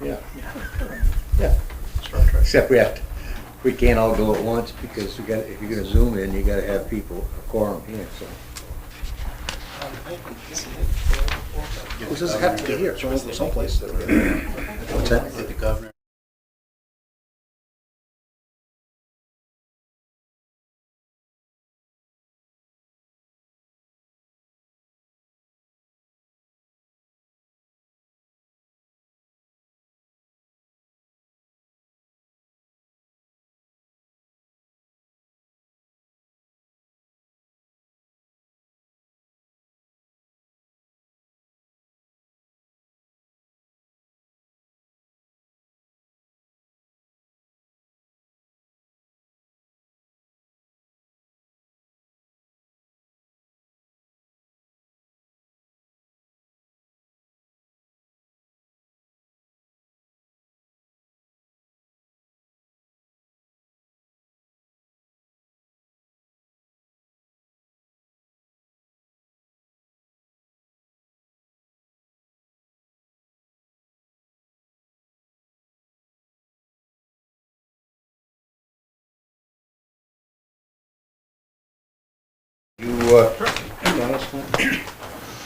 Yeah. Yeah. Except we can't all go at once because if you're gonna Zoom in, you gotta have people, a quorum here, so. This doesn't have to be here, so someplace. What's that? The governor.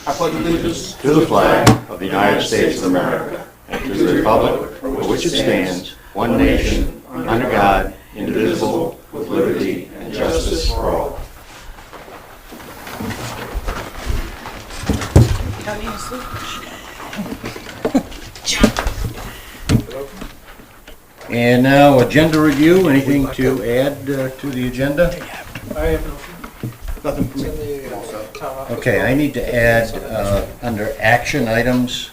I pledge allegiance to the flag of the United States of America and to the republic for which it stands, one nation, under God, indivisible, with liberty and justice for all. And now, agenda review, anything to add to the agenda? I have nothing for me. Okay, I need to add, under action items,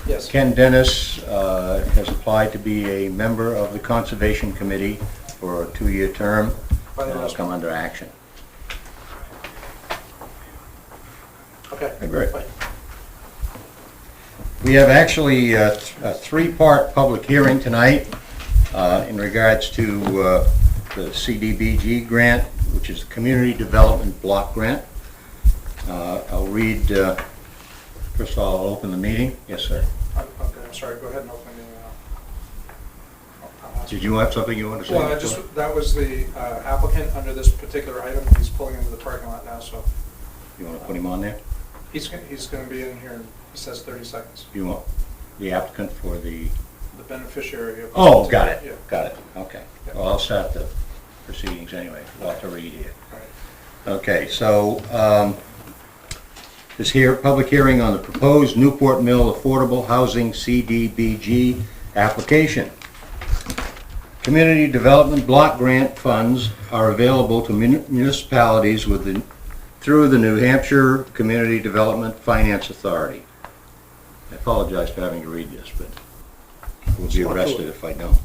Yes. Ken Dennis has applied to be a member of the Conservation Committee for a 2-year term. That'll come under action. Okay. Great. We have actually a 3-part public hearing tonight in regards to the CDBG grant, which is the Community Development Block Grant. I'll read, first of all, I'll open the meeting. Yes, sir. Okay, I'm sorry, go ahead and open the, Did you have something you want to say? well, that was the applicant under this particular item. He's pulling into the parking lot now, so You want to put him on there? he's going to be in here, he says 30 seconds. You want the applicant for the... The beneficiary of. Oh, got it, Yeah. got it, okay. Yeah. Well, I'll start the proceedings anyway, Walter Reed here. All right. Okay, so, this here, public hearing on the proposed Newport Mill Affordable Housing CDBG application. Community Development Block Grant funds are available to municipalities through the New Hampshire Community Development Finance Authority. I apologize for having to read this, but we'll be arrested if I don't.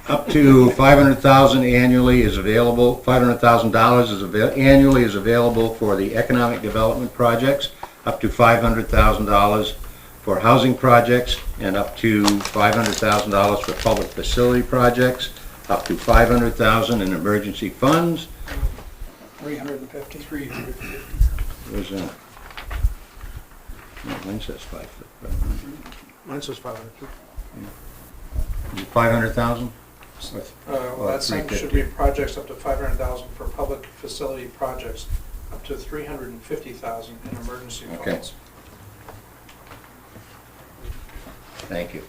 Up to $500,000 annually is available. $500,000 annually is available for the economic development projects. Up to $500,000 for housing projects, and up to $500,000 for public facility projects. Up to $500,000 in emergency funds. 350. Where's that? No, mine says 500. Mine says 500. 500,000? Well, that sentence should be projects up to 500,000 for public facility projects, up to 350,000 in emergency Okay. funds. Thank you.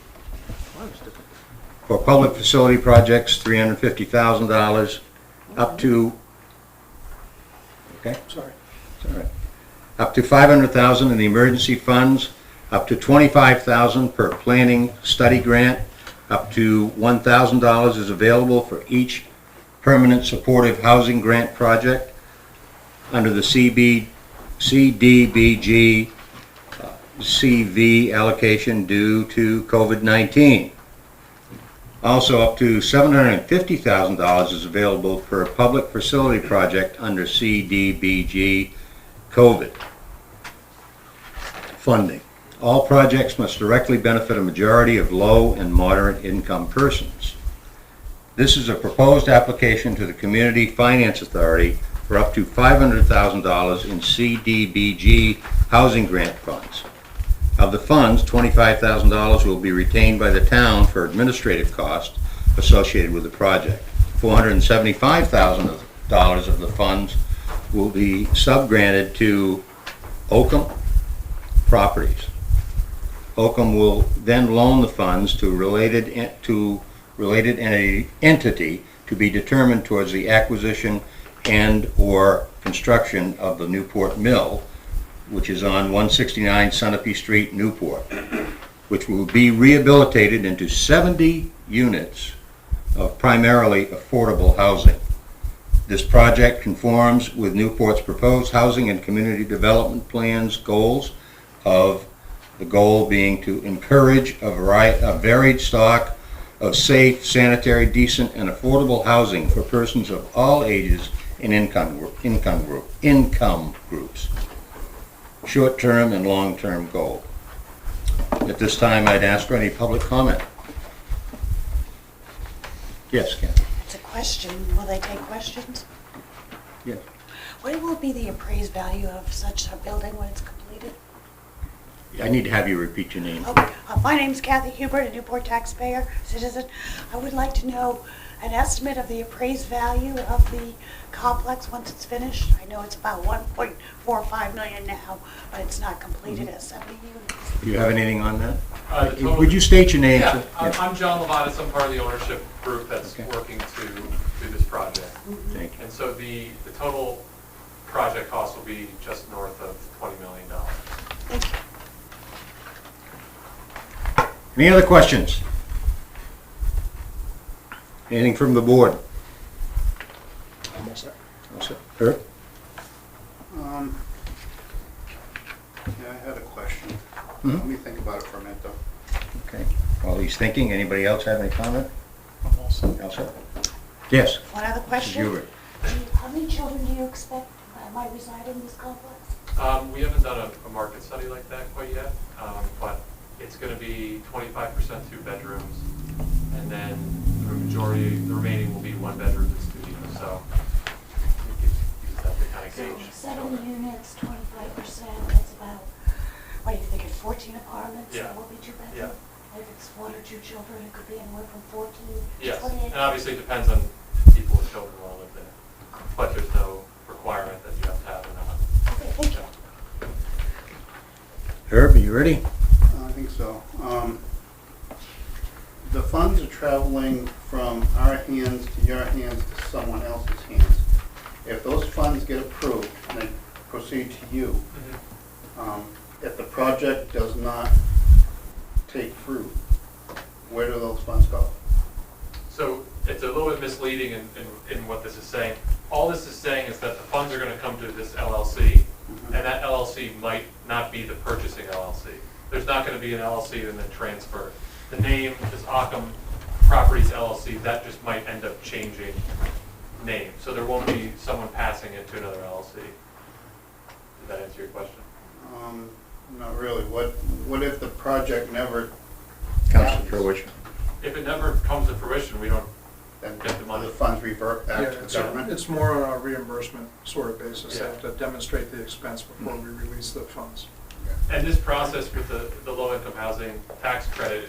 For public facility projects, $350,000, up to, okay, Sorry. it's all right. Up to $500,000 in the emergency funds, up to $25,000 per planning study grant, up to $1,000 is available for each permanent supportive housing grant project under the CDBG CV allocation due to COVID-19. Also, up to $750,000 is available for a public facility project under CDBG COVID funding. All projects must directly benefit a majority of low and moderate income persons. This is a proposed application to the Community Finance Authority for up to $500,000 in CDBG housing grant funds. Of the funds, $25,000 will be retained by the town for administrative costs associated with the project. $475,000 of the funds will be subgranted to Oakham Properties. Oakham will then loan the funds to related entity to be determined towards the acquisition and/or construction of the Newport Mill, which is on 169 Sunapee Street, Newport, which will be rehabilitated into 70 units of primarily affordable housing. This project conforms with Newport's proposed housing and community development plans goals, of the goal being to encourage a varied stock of safe, sanitary, decent, and affordable housing for persons of all ages and income groups. Short-term and long-term goal. At this time, I'd ask for any public comment. Yes, Ken? It's a question. Will they take questions? Yes. What will be the appraised value of such a building when it's completed? I need to have you repeat your name. Okay. My name's Kathy Hubert, a Newport taxpayer, citizen. I would like to know an estimate of the appraised value of the complex once it's finished. I know it's about 1.45 million now, but it's not completed at 70 units. Do you have anything on that? The total- Would you state your name? Yeah, sir? I'm John Lovatis. I'm part of the ownership group that's Okay. working to do this project. Thank you. And so the total project cost will be just north of $20 million. Thank you. Any other questions? Anything from the board? Almost there. All set. Herb? Yeah, I had a question. Mhm. Let me think about it for a minute, though. Okay. While he's thinking, anybody else have any comment? I'm all set. All set? Yes. One other Mrs. question. Hubert. How many children do you expect might reside in this complex? We haven't done a market study like that quite yet, but it's going to be 25% two bedrooms, and then the remaining will be one bedroom and studio. So you just have to kind of So gauge. 70 units, 25%, that's about, what are you thinking, 14 apartments? Yeah. That will be two bedroom? Yeah. If it's one or two children, it could be anywhere from 14 to Yes, 28. and obviously it depends on people with children will live there, but there's no requirement that you have to have or not. Okay, thank you. Herb, are you ready? I think so. The funds are traveling from our hands to your hands to someone else's hands. If those funds get approved and they proceed to you, if the project does not take fruit, where do those funds go? So it's a little bit misleading in what this is saying. All this is saying is that the funds are going to come to this LLC, and that LLC might not be the purchasing LLC. There's not going to be an LLC and then transfer. The name is Occam Properties LLC. That just might end up changing name. So there won't be someone passing it to another LLC. Did that answer your question? Not really. What if the project never Comes to happens? fruition. If it never comes to fruition, we don't Then get the money. the funds revert back to the government? It's more on a reimbursement sort of basis. They Yeah. have to demonstrate the expense before we release the funds. And this process with the low-income housing tax credit,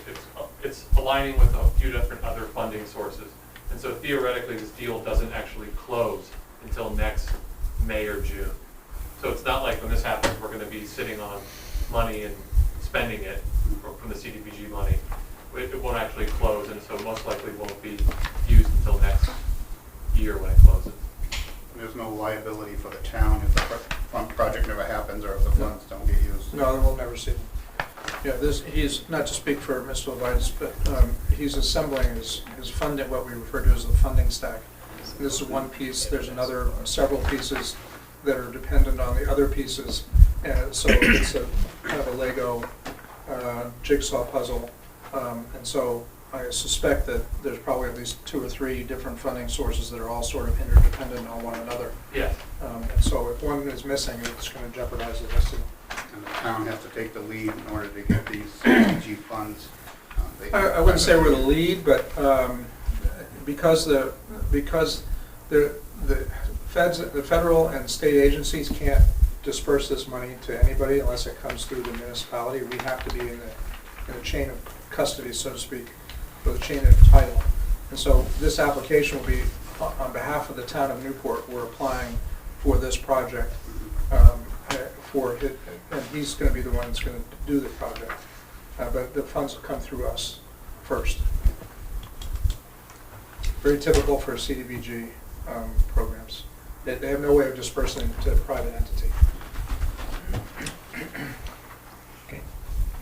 it's aligning with a few different other funding sources. And so theoretically, this deal doesn't actually close until next May or June. So it's not like when this happens, we're going to be sitting on money and spending it from the CDBG money. It won't actually close, and so most likely won't be used until next year when it closes. There's no liability for the town if the project never happens or if the funds don't get used? No, we'll never see them. Yeah, he's, not to speak for Mr. Levitas, but he's assembling his funding, what we refer to as the funding stack. And this is one piece, there's several pieces that are dependent on the other pieces, and so it's a kind of a Lego jigsaw puzzle. And so I suspect that there's probably at least 2 or 3 different funding sources that are all sort of interdependent on one another. Yeah. And so if one is missing, it's going to jeopardize the rest of them. And the town has to take the lead in order to get these CDBG funds. I wouldn't say we're the lead, but because the federal and state agencies can't disperse this money to anybody unless it comes through the municipality. We have to be in a chain of custody, so to speak, or the chain of title. And so this application will be on behalf of the town of Newport. We're applying for this project for it, and he's going to be the one that's going to do the project. But the funds will come through us first. Very typical for CDBG programs. They have no way of dispersing to a private entity. Okay.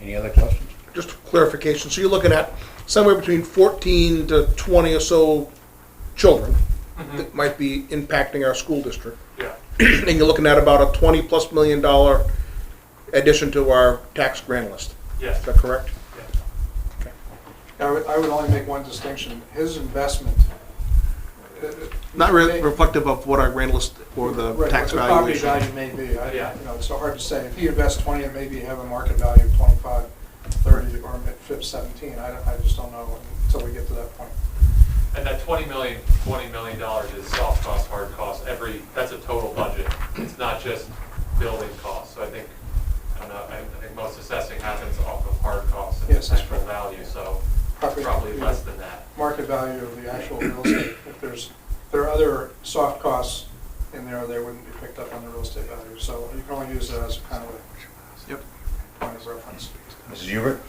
Any other questions? Just clarification, so you're looking at somewhere between 14 to 20 or so children that might be impacting our school district. Yeah. And you're looking at about a $20+ million addition to our tax grant list. Yes. Is that correct? Yeah. I would only make one distinction. His investment. Not really reflective of what our grant list or the Right, tax what the property valuation. value may be. Yeah. It's so hard to say. If he invests 20, it maybe have a market value of 25, 30, or 17. I just don't know until we get to that point. And that $20 million is soft cost, hard cost. That's a total budget. It's not just building costs. So I think most assessing happens off of hard costs and Yes, that's actual correct. value. So Property- probably less than that. Market value of the actual real estate. If there are other soft costs in there, they wouldn't be picked up on the real estate value. So you can only use it as kind of a point of reference. Mrs. Hubert?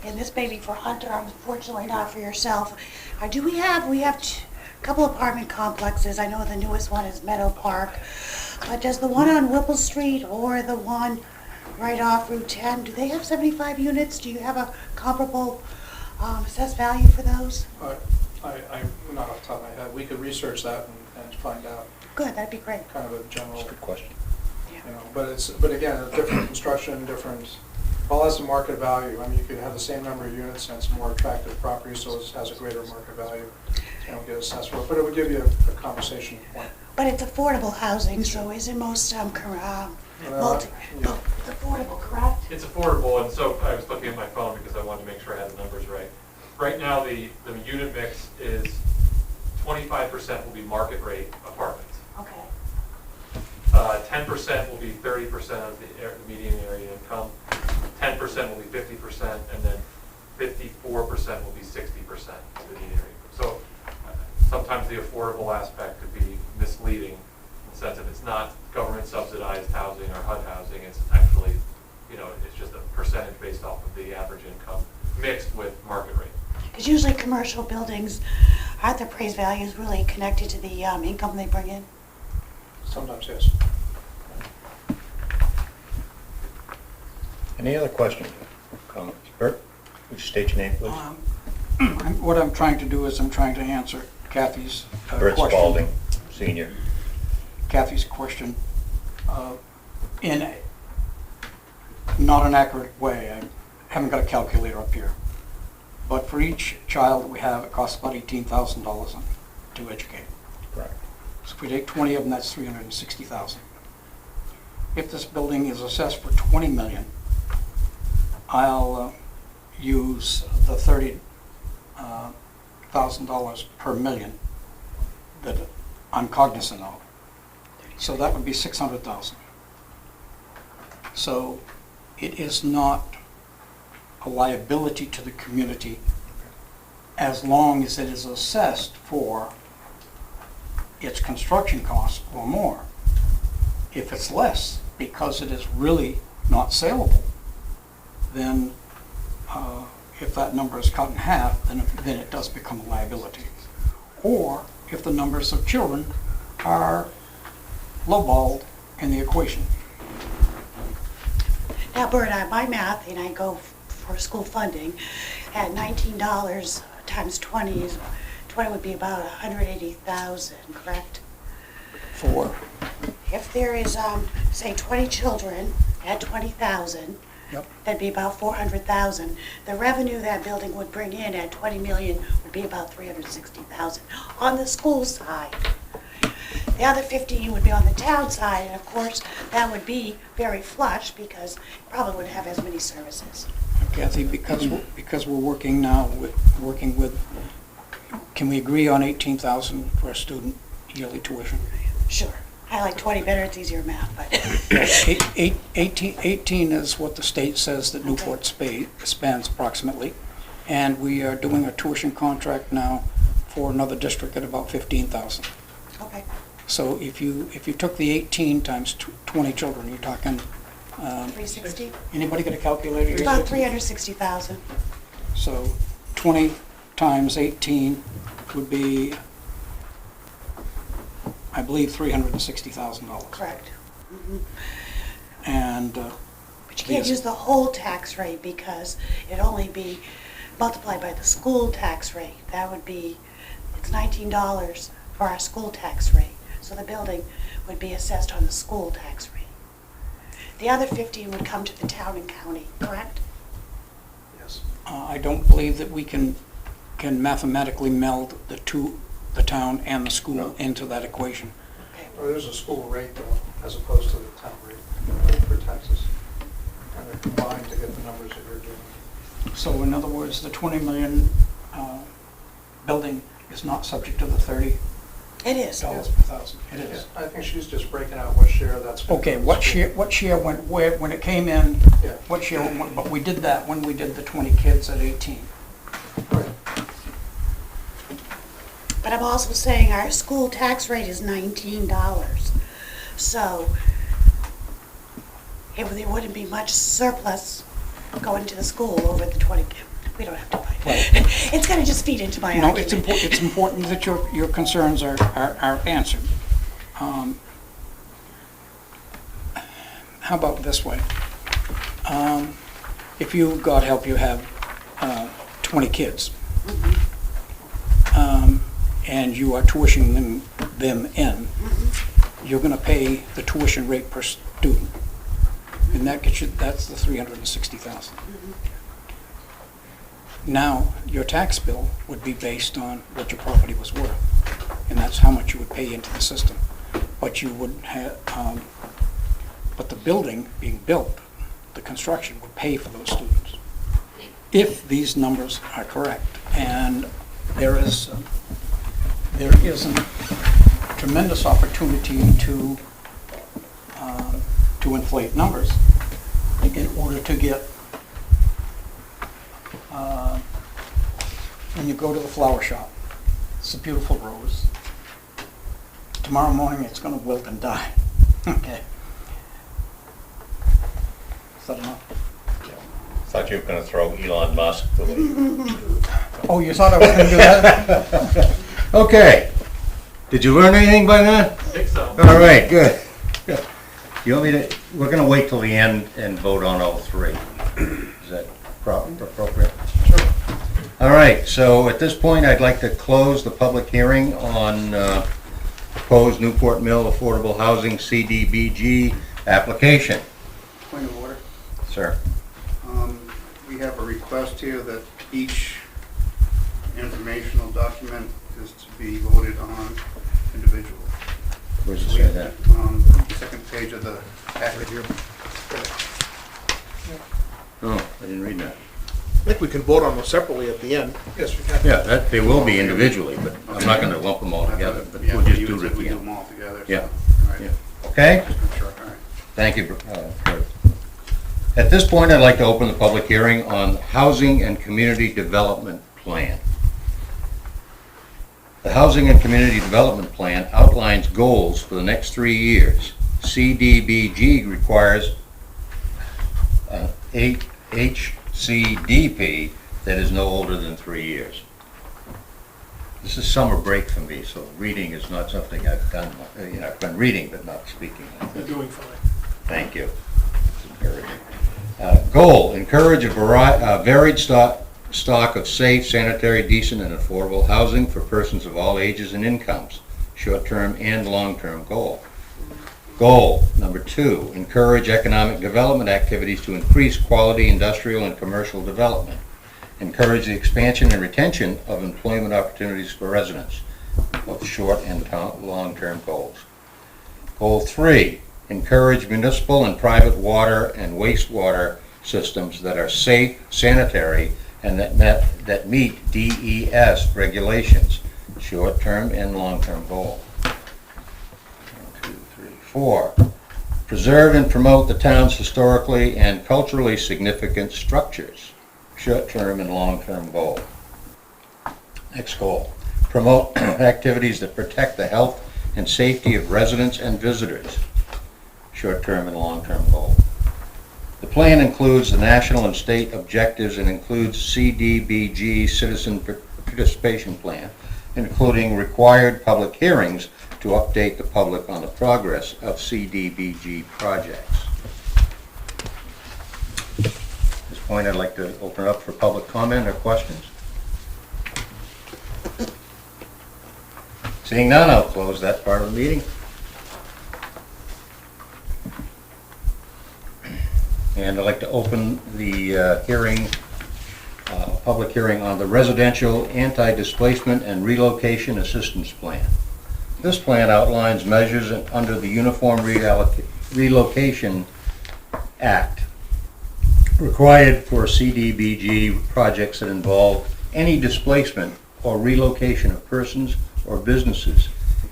And this may be for Hunter, unfortunately not for yourself. We have a couple apartment complexes. I know the newest one is Meadow Park. But does the one on Whipple Street or the one right off Route 10, do they have 75 units? Do you have a comparable assessed value for those? I'm not off the top of my head. We could research that and find out Good, that'd be great. kind of a general, That's a good question. but again, a different construction, all has a market value. I mean, you could have the same number of units and it's a more attractive property, so it has a greater market value. You don't get assessed for it, but it would give you a conversation point. But it's affordable housing, so isn't most Yeah. affordable, correct? It's affordable, and so I was looking at my phone because I wanted to make sure I had the numbers right. Right now, the unit mix is 25% will be market rate apartments. Okay. 10% will be 30% of the median area income, 10% will be 50%, and then 54% will be 60% of the median area. So sometimes the affordable aspect could be misleading in the sense that it's not government subsidized housing or HUD housing, it's actually, it's just a percentage based off of the average income mixed with market rate. Because usually commercial buildings, aren't the appraised values really connected to the income they bring in? Sometimes, yes. Any other questions, comments? Bert, would you state your name, please? What I'm trying to do is I'm trying to answer Kathy's Bert question. Spalding, Senior. Kathy's question in not an accurate way. I haven't got a calculator up here. But for each child we have, it costs about $18,000 to educate. Correct. So if we take 20 of them, that's $360,000. If this building is assessed for $20 million, I'll use the $30,000 per million that I'm cognizant of. So that would be $600,000. So it is not a liability to the community as long as it is assessed for its construction costs or more. If it's less, because it is really not saleable, then if that number is cut in half, then it does become a liability. Or if the numbers of children are lowballed in the equation. Now, Bert, my math, and I go for school funding, at $19 times 20 would be about 180,000, correct? For If there is, say, 20 children at 20,000, Yep. that'd be about 400,000. The revenue that building would bring in at 20 million would be about 360,000 on the school side. The other 15 would be on the town side, and of course, that would be very flush because it probably wouldn't have as many services. Kathy, because we're working now with, can we agree on 18,000 for a student yearly tuition? Sure, I like 20 better, it's easier math, but. 18 is what the state says that Newport spends approximately. And we are doing a tuition contract now for another district at about 15,000. Okay, So if you took the 18 times 20 children, you're talking, 360, anybody got a calculator here? about 360,000. So 20 times 18 would be, I believe, $360,000. Correct. And But you can't Yes. use the whole tax rate because it'd only be multiplied by the school tax rate. That would be, it's $19 for our school tax rate. So the building would be assessed on the school tax rate. The other 15 would come to the town and county, correct? Yes. I don't believe that we can mathematically meld the town and the school into that equation. Well, there's a school rate though, as opposed to the town rate for taxes. And they're combined to get the numbers that you're doing. So in other words, the 20 million building is not subject to the $30 It is. per thousand. It is. I think she's just breaking out what share that's. gonna Okay, go to what school. share went where, when it came in, Yeah. what share went, but we did that when we did the 20 kids at 18. Right. But I'm also saying our school tax rate is $19. So there wouldn't be much surplus going to the school over the 20. We don't have to buy. It's going to just feed into my No, argument. it's important that your concerns are answered. How about this way? If you, God help you, have 20 kids, and you are tuitioning them in, you're gonna pay the tuition rate per student. And that gets you, that's the 360,000. Now, your tax bill would be based on what your property was worth, and that's how much you would pay into the system. But you would have, but the building being built, the construction would pay for those students. If these numbers are correct, and there is a tremendous opportunity to inflate numbers in order to get, when you go to the flower shop, it's a beautiful rose. Tomorrow morning, it's gonna wilt and die, okay? Is that enough? Thought you were gonna throw Elon Musk the lead. Oh, you thought I was gonna do that? Okay. Did you learn anything by that? I think so. All right, good. Good. You want me to, we're gonna wait till the end and vote on all three. Is that appropriate? Sure. All right, so at this point, I'd like to close the public hearing on proposed Newport Mill Affordable Housing CDBG application. Point of order. Sir. We have a request here that each informational document is to be voted on individually. Where's it say that? Second page of the packet here. Oh, I didn't read that. I think we can vote on them separately at the end. Yes, we can. Yeah, that, they will be individually, but I'm not gonna lump them all together, but Yeah, we'll just you do it said at we the do end. them all together. so- Yeah. All right. Yeah. Okay? Just make sure, all right. Thank you. Kurt. At this point, I'd like to open the public hearing on Housing and Community Development Plan. The Housing and Community Development Plan outlines goals for the next 3 years. CDBG requires HCDP that is no older than 3 years. This is summer break for me, so reading is not something I've done. I've been reading but not speaking. You're doing fine. Thank you. It's encouraging. Goal, encourage a varied stock of safe, sanitary, decent, and affordable housing for persons of all ages and incomes, short-term and long-term goal. Goal, number 2, encourage economic development activities to increase quality industrial and commercial development. Encourage the expansion and retention of employment opportunities for residents, both short and long-term goals. Goal 3, encourage municipal and private water and wastewater systems that are safe, sanitary, and that meet DES regulations, short-term and long-term goal. 1, 2, 3, 4. Preserve and promote the town's historically and culturally significant structures, short-term and long-term goal. Next goal, promote activities that protect the health and safety of residents and visitors, short-term and long-term goal. The plan includes the national and state objectives and includes CDBG Citizen Participation Plan, including required public hearings to update the public on the progress of CDBG projects. At this point, I'd like to open it up for public comment or questions. Seeing none, I'll close that part of the meeting. And I'd like to open the public hearing on the Residential Anti-Displacement and Relocation Assistance Plan. This plan outlines measures under the Uniform Relocation Act required for CDBG projects that involve any displacement or relocation of persons or businesses.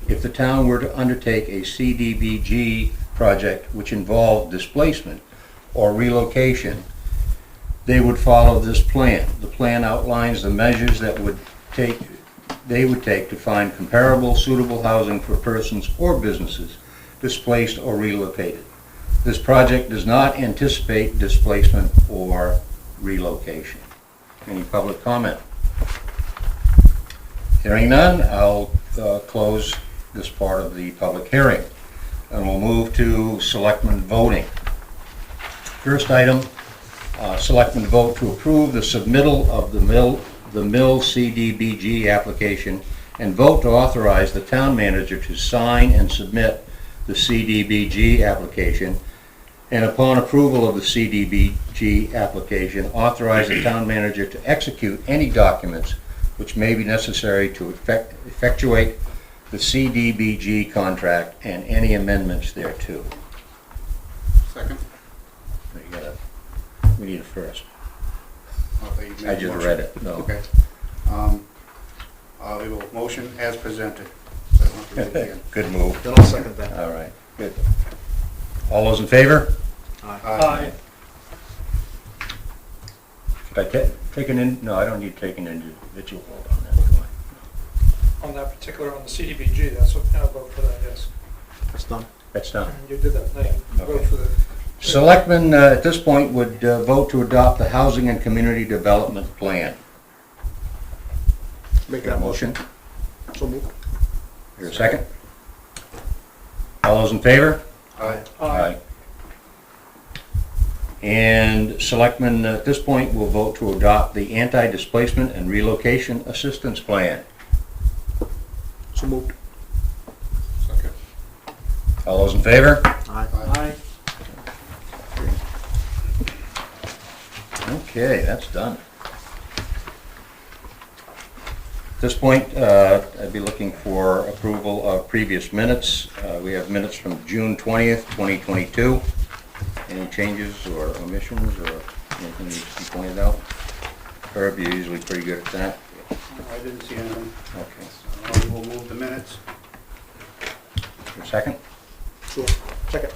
If the town were to undertake a CDBG project which involved displacement or relocation, they would follow this plan. The plan outlines the measures that they would take to find comparable, suitable housing for persons or businesses displaced or relocated. This project does not anticipate displacement or relocation. Any public comment? Hearing none, I'll close this part of the public hearing. And we'll move to Selectmen Voting. First item, Selectmen vote to approve the submittal of the mill CDBG application and vote to authorize the town manager to sign and submit the CDBG application, and upon approval of the CDBG application, authorize the town manager to execute any documents which may be necessary to effectuate the CDBG contract and any amendments thereto. Second? We need it first. thought you made I a just motion. read it, no. Okay. We will motion as presented. So I don't have to read it again. Good move. Then I'll second that. All right, good. All those in favor? Aye. Should I take an in, no, I don't need to take an individual vote on that, do I? On that particular, on the CDBG, that's what, I'll vote for that, yes. That's done. That's done. You did that, now you vote Okay. for the, Selectmen, at this point, would vote to adopt the Housing and Community Development Plan. Make Got a that motion. motion? So moved. Here a second? All those in favor? Aye. Aye. And Selectmen, at this point, will vote to adopt the Anti-Displacement and Relocation Assistance Plan. So moved. Second. All those in favor? Aye. Okay, that's done. At this point, I'd be looking for approval of previous minutes. We have minutes from June 20th, 2022. Any changes or omissions or anything needs to be pointed out? Herb, you're usually pretty good at that. I didn't see anything. Okay. So we will move the minutes. Your second? Sure. Second.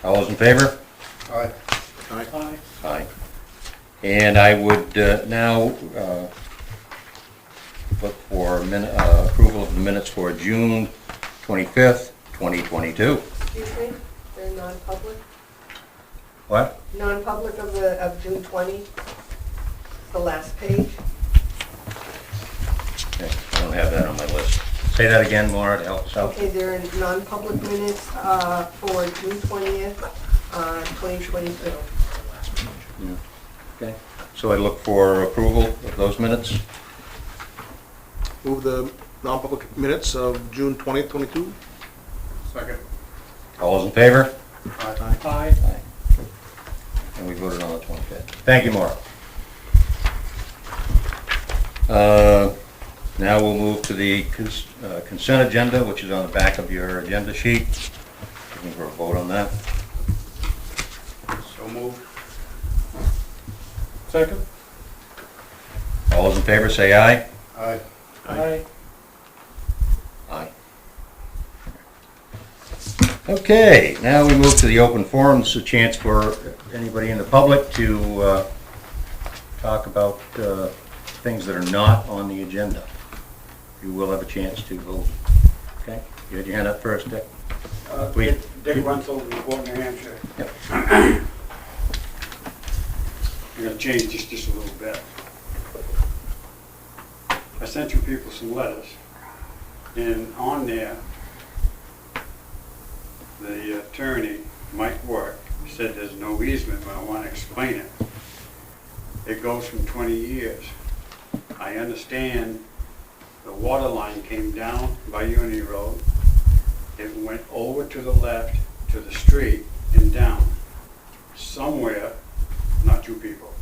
All those in favor? Aye. Aye. Aye. And I would now look for approval of the minutes for June 25th, 2022. Excuse me, they're non-public? What? Non-public of June 20, the last page. Okay, I don't have that on my list. Say that again, Maura, to help us out. Okay, they're in non-public minutes for June 20th, 2022. Yeah. Okay, so I look for approval of those minutes. Move the non-public minutes of June 20th, 22. Second. All those in favor? Aye. Aye. And we voted on the 25th. Thank you, Maura. Now we'll move to the consent agenda, which is on the back of your agenda sheet. Looking for a vote on that. So moved. second? All those in favor say aye. Aye. Aye. Aye. Okay, now we move to the open forum. This is a chance for anybody in the public to talk about things that are not on the agenda. You will have a chance to vote. Okay, you had your hand up first, Dick. Please. Dick Runzel, Newport, New Hampshire. Yep. I'm gonna change just a little bit. I sent you people some letters, and on there, the attorney, Mike Work, said there's no easement, but I want to explain it. It goes from 20 years. I understand the water line came down by Uni Road. It went over to the left to the street and down. Somewhere, not you people,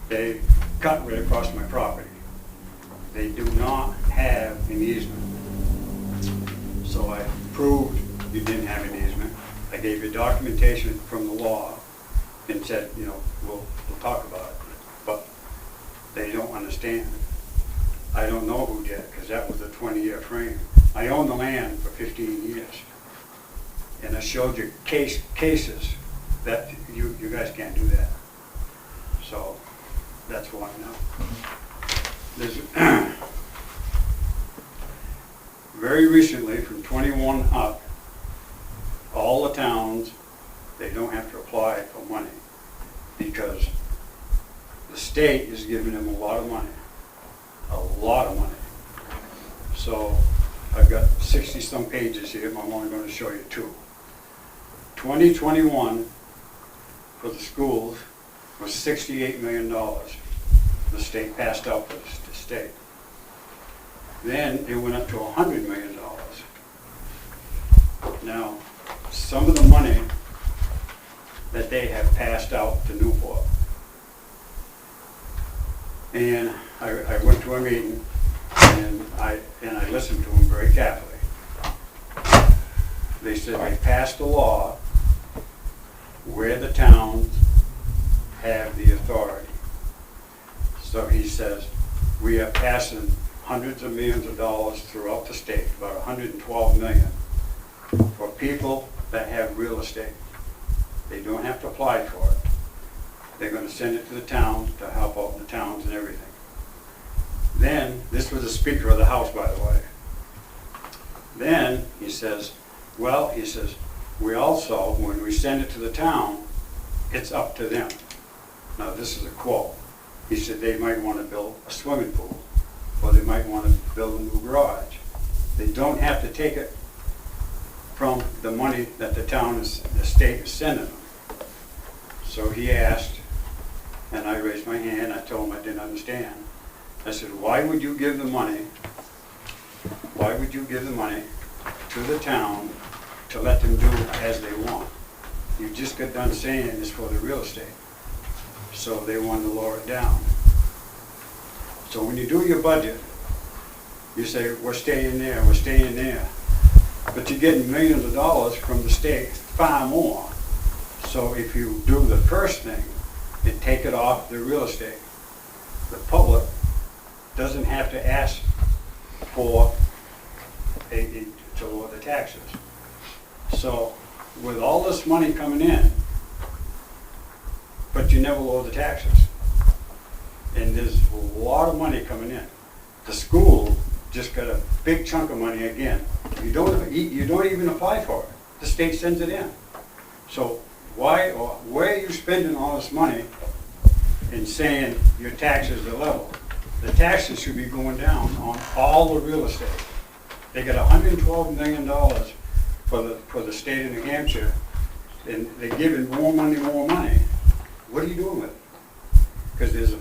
they cut right across my property. They do not have an easement. So I proved you didn't have an easement. I gave you documentation from the law and said, you know, we'll talk about it. But they don't understand. I don't know who did, because that was a 20-year frame. I owned the land for 15 years. And I showed you cases that you guys can't do that. So that's why now. There's very recently, from 21 up, all the towns, they don't have to apply for money because the state is giving them a lot of money. A lot of money. So I've got 60-some pages here, but I'm only going to show you two. 2021 for the schools was $68 million. The state passed out for the state. Then it went up to $100 million. Now, some of the money that they have passed out to Newport, and I went to a meeting and I listened to them very carefully. They said they passed a law where the towns have the authority. So he says, we are passing hundreds of millions of dollars throughout the state, about 112 million, for people that have real estate. They don't have to apply for it. They're going to send it to the towns to help out the towns and everything. Then, this was the Speaker of the House, by the way. Then he says, well, he says, we also, when we send it to the town, it's up to them. Now, this is a quote. He said they might want to build a swimming pool, or they might want to build a new garage. They don't have to take it from the money that the state is sending them. So he asked, and I raised my hand, I told him I didn't understand. I said, why would you give the money to the town to let them do as they want? You just got done saying it's for the real estate. So they wanted to lower it down. So when you do your budget, you say, we're staying there, we're staying there. But you're getting millions of dollars from the state, far more. So if you do the first thing and take it off the real estate, the public doesn't have to ask for to lower the taxes. So with all this money coming in, but you never lower the taxes. And there's a lot of money coming in. The school just got a big chunk of money again. You don't even apply for it. The state sends it in. So where are you spending all this money and saying your taxes are level? The taxes should be going down on all the real estate. They got $112 million for the state of New Hampshire, and they're giving more money. What are you doing with it? Because you're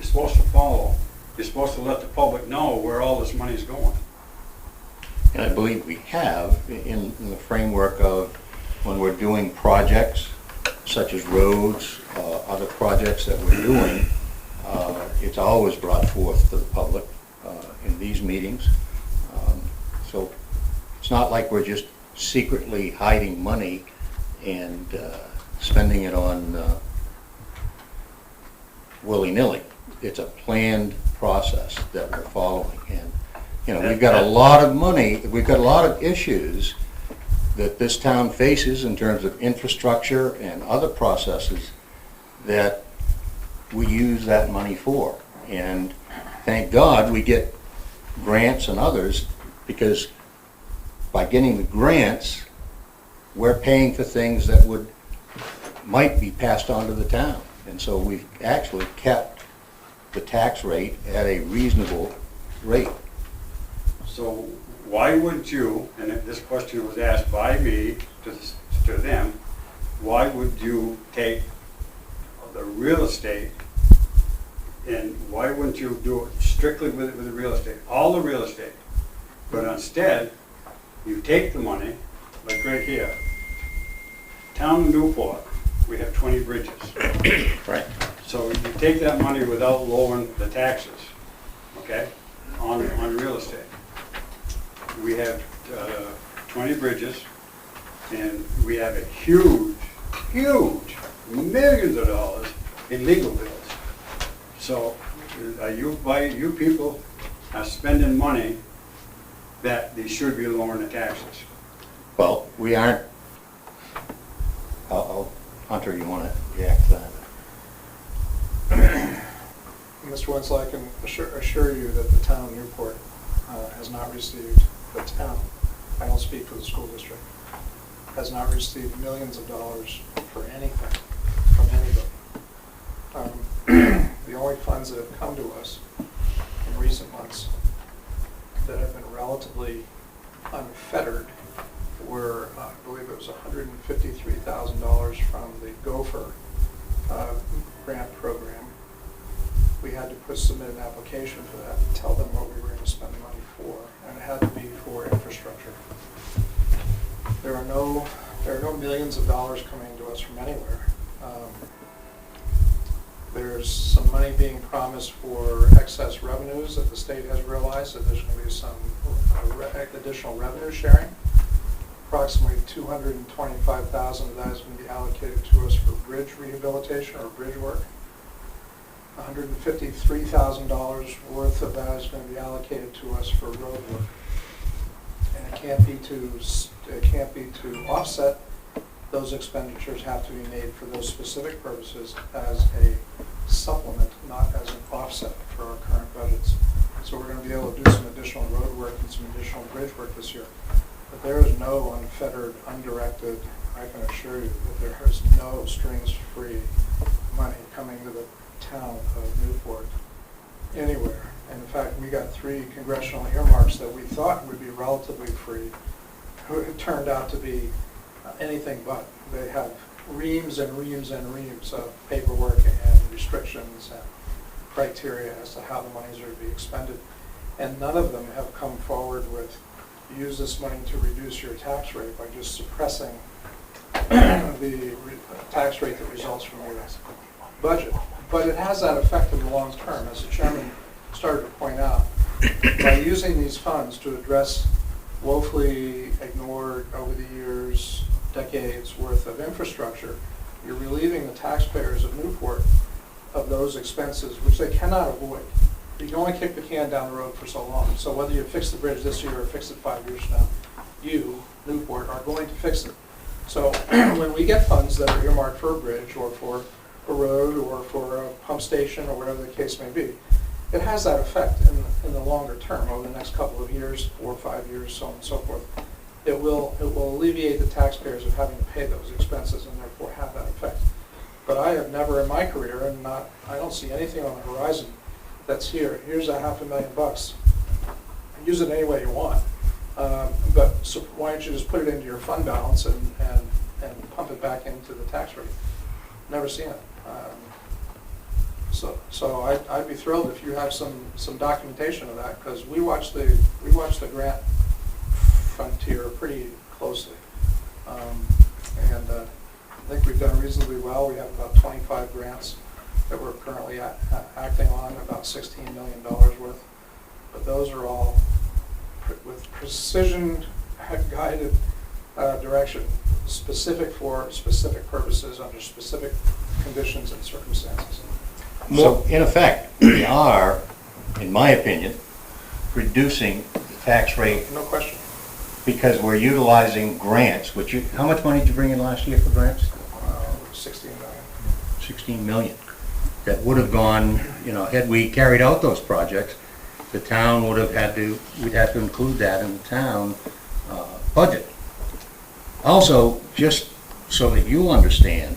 supposed to follow. You're supposed to let the public know where all this money is going. And I believe we have in the framework of when we're doing projects such as roads, other projects that we're doing, it's always brought forth to the public in these meetings. So it's not like we're just secretly hiding money and spending it on willy-nilly. It's a planned process that we're following. And, you know, we've got a lot of money, we've got a lot of issues that this town faces in terms of infrastructure and other processes that we use that money for. And thank God we get grants and others, because by getting the grants, we're paying for things that might be passed on to the town. And so we've actually kept the tax rate at a reasonable rate. So why wouldn't you, and if this question was asked by me to them, why would you take the real estate and why wouldn't you do it strictly with the real estate, all the real estate? But instead, you take the money, like right here, town of Newport, we have 20 bridges. Right. So you take that money without lowering the taxes, okay, on real estate. We have 20 bridges, and we have a huge, millions of dollars in legal bills. So you people are spending money that they should be lowering the taxes. Well, we aren't, Hunter, you want to react to that? Mr. Wenzel, I can assure you that the town of Newport has not received, the town, I don't speak for the school district, has not received millions of dollars for anything from anybody. The only funds that have come to us in recent months that have been relatively unfettered were, I believe it was $153,000 from the Gopher grant program. We had to submit an application for that and tell them what we were going to spend the money for, and it had to be for infrastructure. There are no millions of dollars coming to us from anywhere. There's some money being promised for excess revenues that the state has realized that there's going to be some additional revenue sharing. Approximately $225,000 of that is going to be allocated to us for bridge rehabilitation or bridge work. $153,000 worth of that is going to be allocated to us for road work. And it can't be to offset those expenditures, have to be made for those specific purposes as a supplement, not as an offset for our current budgets. So we're going to be able to do some additional road work and some additional bridge work this year. But there is no unfettered, undirected, I can assure you that there is no strings-free money coming to the town of Newport anywhere. And in fact, we got 3 congressional earmarks that we thought would be relatively free. It turned out to be anything but. They have reams and reams and reams of paperwork and restrictions and criteria as to how the monies are to be expended. And none of them have come forward with, use this money to reduce your tax rate by just suppressing the tax rate that results from your budget. But it has that effect in the long term, as the chairman started to point out. By using these funds to address woefully ignored over the years, decades worth of infrastructure, you're relieving the taxpayers of Newport of those expenses, which they cannot avoid. You can only kick the can down the road for so long. So whether you fix the bridge this year or fix it 5 years from now, you, Newport, are going to fix it. So when we get funds that are earmarked for a bridge or for a road or for a pump station or whatever the case may be, it has that effect in the longer term, over the next couple of years, 4 or 5 years, so on and so forth. It will alleviate the taxpayers of having to pay those expenses and therefore have that effect. But I have never in my career, and I don't see anything on the horizon that's here's $500,000. Use it any way you want. But so why don't you just put it into your fund balance and pump it back into the tax rate? Never seen it. So I'd be thrilled if you have some documentation of that, because we watch the grant frontier pretty closely, and I think we've done reasonably well. We have about 25 grants that we're currently acting on, about $16 million worth. But those are all with precision guided direction, specific for specific purposes under specific conditions and circumstances. So, in effect, we are, in my opinion, reducing the tax rate No question. because we're utilizing grants, which you, how much money did you bring in last year for grants? 16 million. 16 million. That would have gone, you know, had we carried out those projects, the town would have had to, we'd have to include that in the town budget. Also, just so that you understand,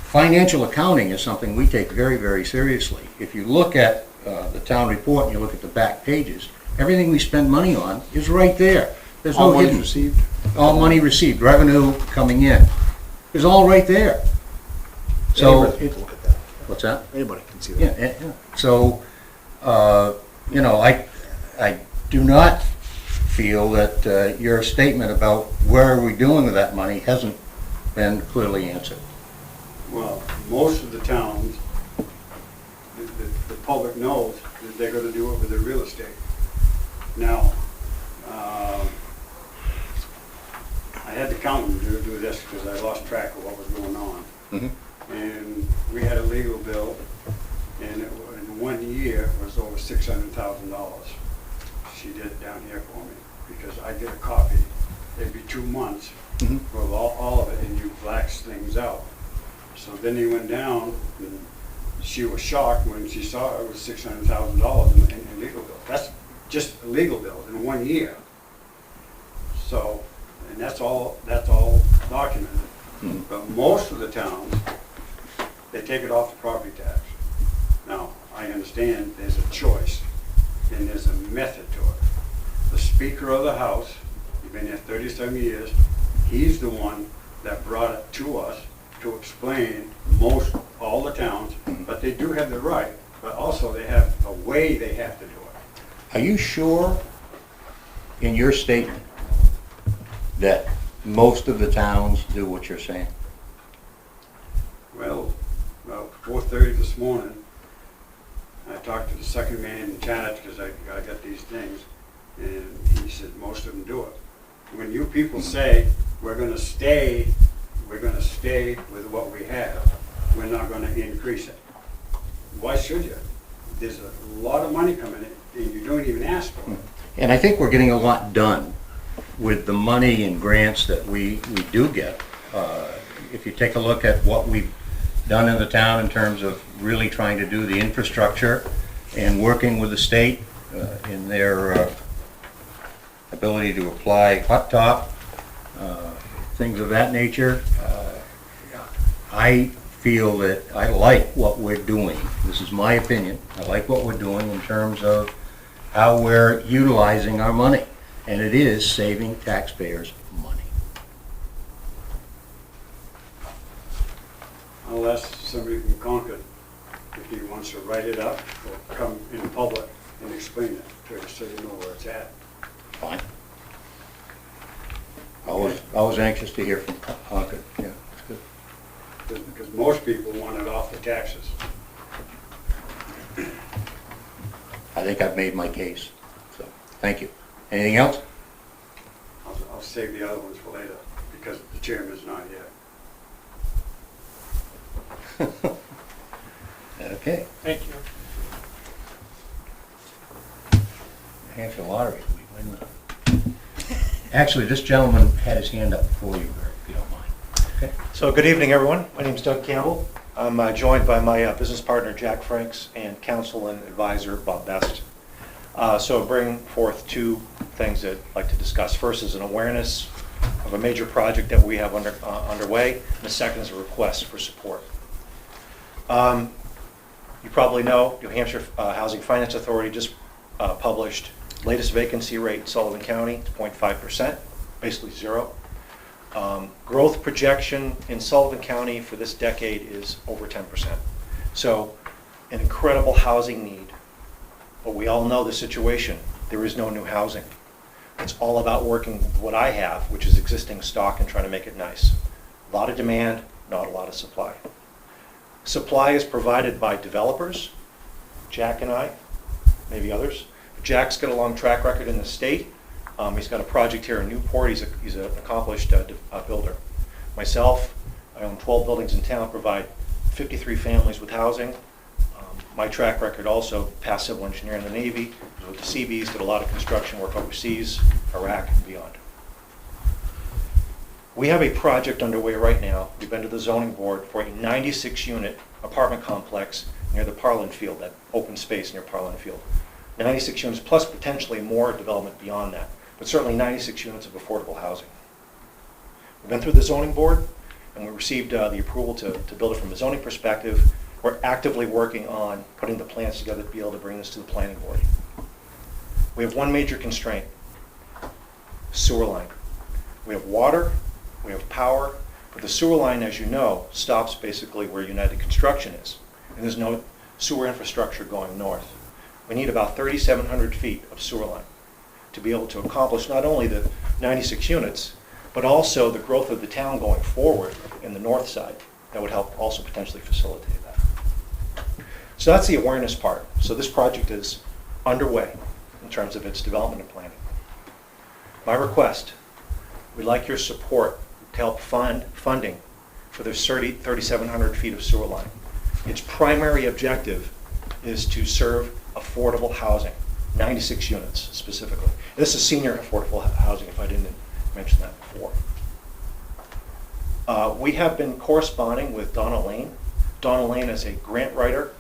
financial accounting is something we take very, very seriously. If you look at the town report and you look at the back pages, everything we spend money on is right there. There's no hidden. received. All money received, revenue coming in, is all right there. So, Anybody can look at that. what's that? Anybody can see Yeah, that. yeah. So, you know, I do not feel that your statement about where are we doing with that money hasn't been clearly answered. Well, most of the towns, the public knows that they're gonna do it with their real estate. Now, I had to count and do this because I lost track of what was going on. Mhm. And we had a legal bill, and in 1 year it was over $600,000. She did it down here for me, because I get a copy every 2 months Mhm. with all of it, and you blacks things out. So then he went down, and she was shocked when she saw it was $600,000 in legal bills. That's just legal bills in 1 year. So, and that's all documented. Mhm. But most of the towns, they take it off the property tax. Now, I understand there's a choice and there's a method to it. The Speaker of the House, he's been here 37 years, he's the one that brought it to us to explain all the towns, but they do have the right, but also they have a way they have to do it. Are you sure in your statement that most of the towns do what you're saying? Well, about 4:30 this morning, I talked to the second man in charge, because I got these things, and he said most of them do it. When you people say, we're gonna stay with what we have, we're not gonna increase it. Why should you? There's a lot of money coming in, and you don't even ask for it. And I think we're getting a lot done with the money and grants that we do get. If you take a look at what we've done in the town in terms of really trying to do the infrastructure and working with the state in their ability to apply hot top, things of that nature, I feel that I like what we're doing. This is my opinion. I like what we're doing in terms of how we're utilizing our money. And it is saving taxpayers money. I'll ask somebody from Concord if he wants to write it up or come in public and explain it to you so you know where it's at. Fine. Always anxious to hear from Concord. Yeah, that's good. Because most people want it off the taxes. I think I've made my case. So, thank you. Anything else? I'll save the other ones for later because the chairman's not here. Okay. Thank you. Hampshire Lottery, we win that. Actually, this gentleman had his hand up before you, Bert, if you don't mind. Okay. So good evening, everyone. My name is Doug Campbell. I'm joined by my business partner, Jack Franks, and counsel and advisor, Bob Best. So I bring forth two things that I'd like to discuss. First is an awareness of a major project that we have underway, and the second is a request for support. You probably know New Hampshire Housing Finance Authority just published latest vacancy rate in Sullivan County, it's 0.5%, basically zero. Growth projection in Sullivan County for this decade is over 10%. So an incredible housing need, but we all know the situation. There is no new housing. It's all about working with what I have, which is existing stock, and trying to make it nice. A lot of demand, not a lot of supply. Supply is provided by developers, Jack and I, maybe others. Jack's got a long track record in the state. He's got a project here in Newport. He's an accomplished builder. Myself, I own 12 buildings in town, provide 53 families with housing. My track record also, past civil engineer in the Navy, was with the Seabees, did a lot of construction work overseas, Iraq, and beyond. We have a project underway right now. We've been to the zoning board for a 96-unit apartment complex near the Parlin Field, that open space near Parlin Field. 96 units plus potentially more development beyond that, but certainly 96 units of affordable housing. We've been through the zoning board, and we received the approval to build it from a zoning perspective. We're actively working on putting the plans together to be able to bring this to the planning board. We have one major constraint: sewer line. We have water, we have power, but the sewer line, as you know, stops basically where United Construction is, and there's no sewer infrastructure going north. We need about 3,700 feet of sewer line to be able to accomplish not only the 96 units, but also the growth of the town going forward in the north side. That would help also potentially facilitate that. So that's the awareness part. So this project is underway in terms of its development and planning. My request, we'd like your support to help fund funding for the 3,700 feet of sewer line. Its primary objective is to serve affordable housing, 96 units specifically. This is senior affordable housing, if I didn't mention that before. We have been corresponding with Donna Lane. Donna Lane is a grant writer,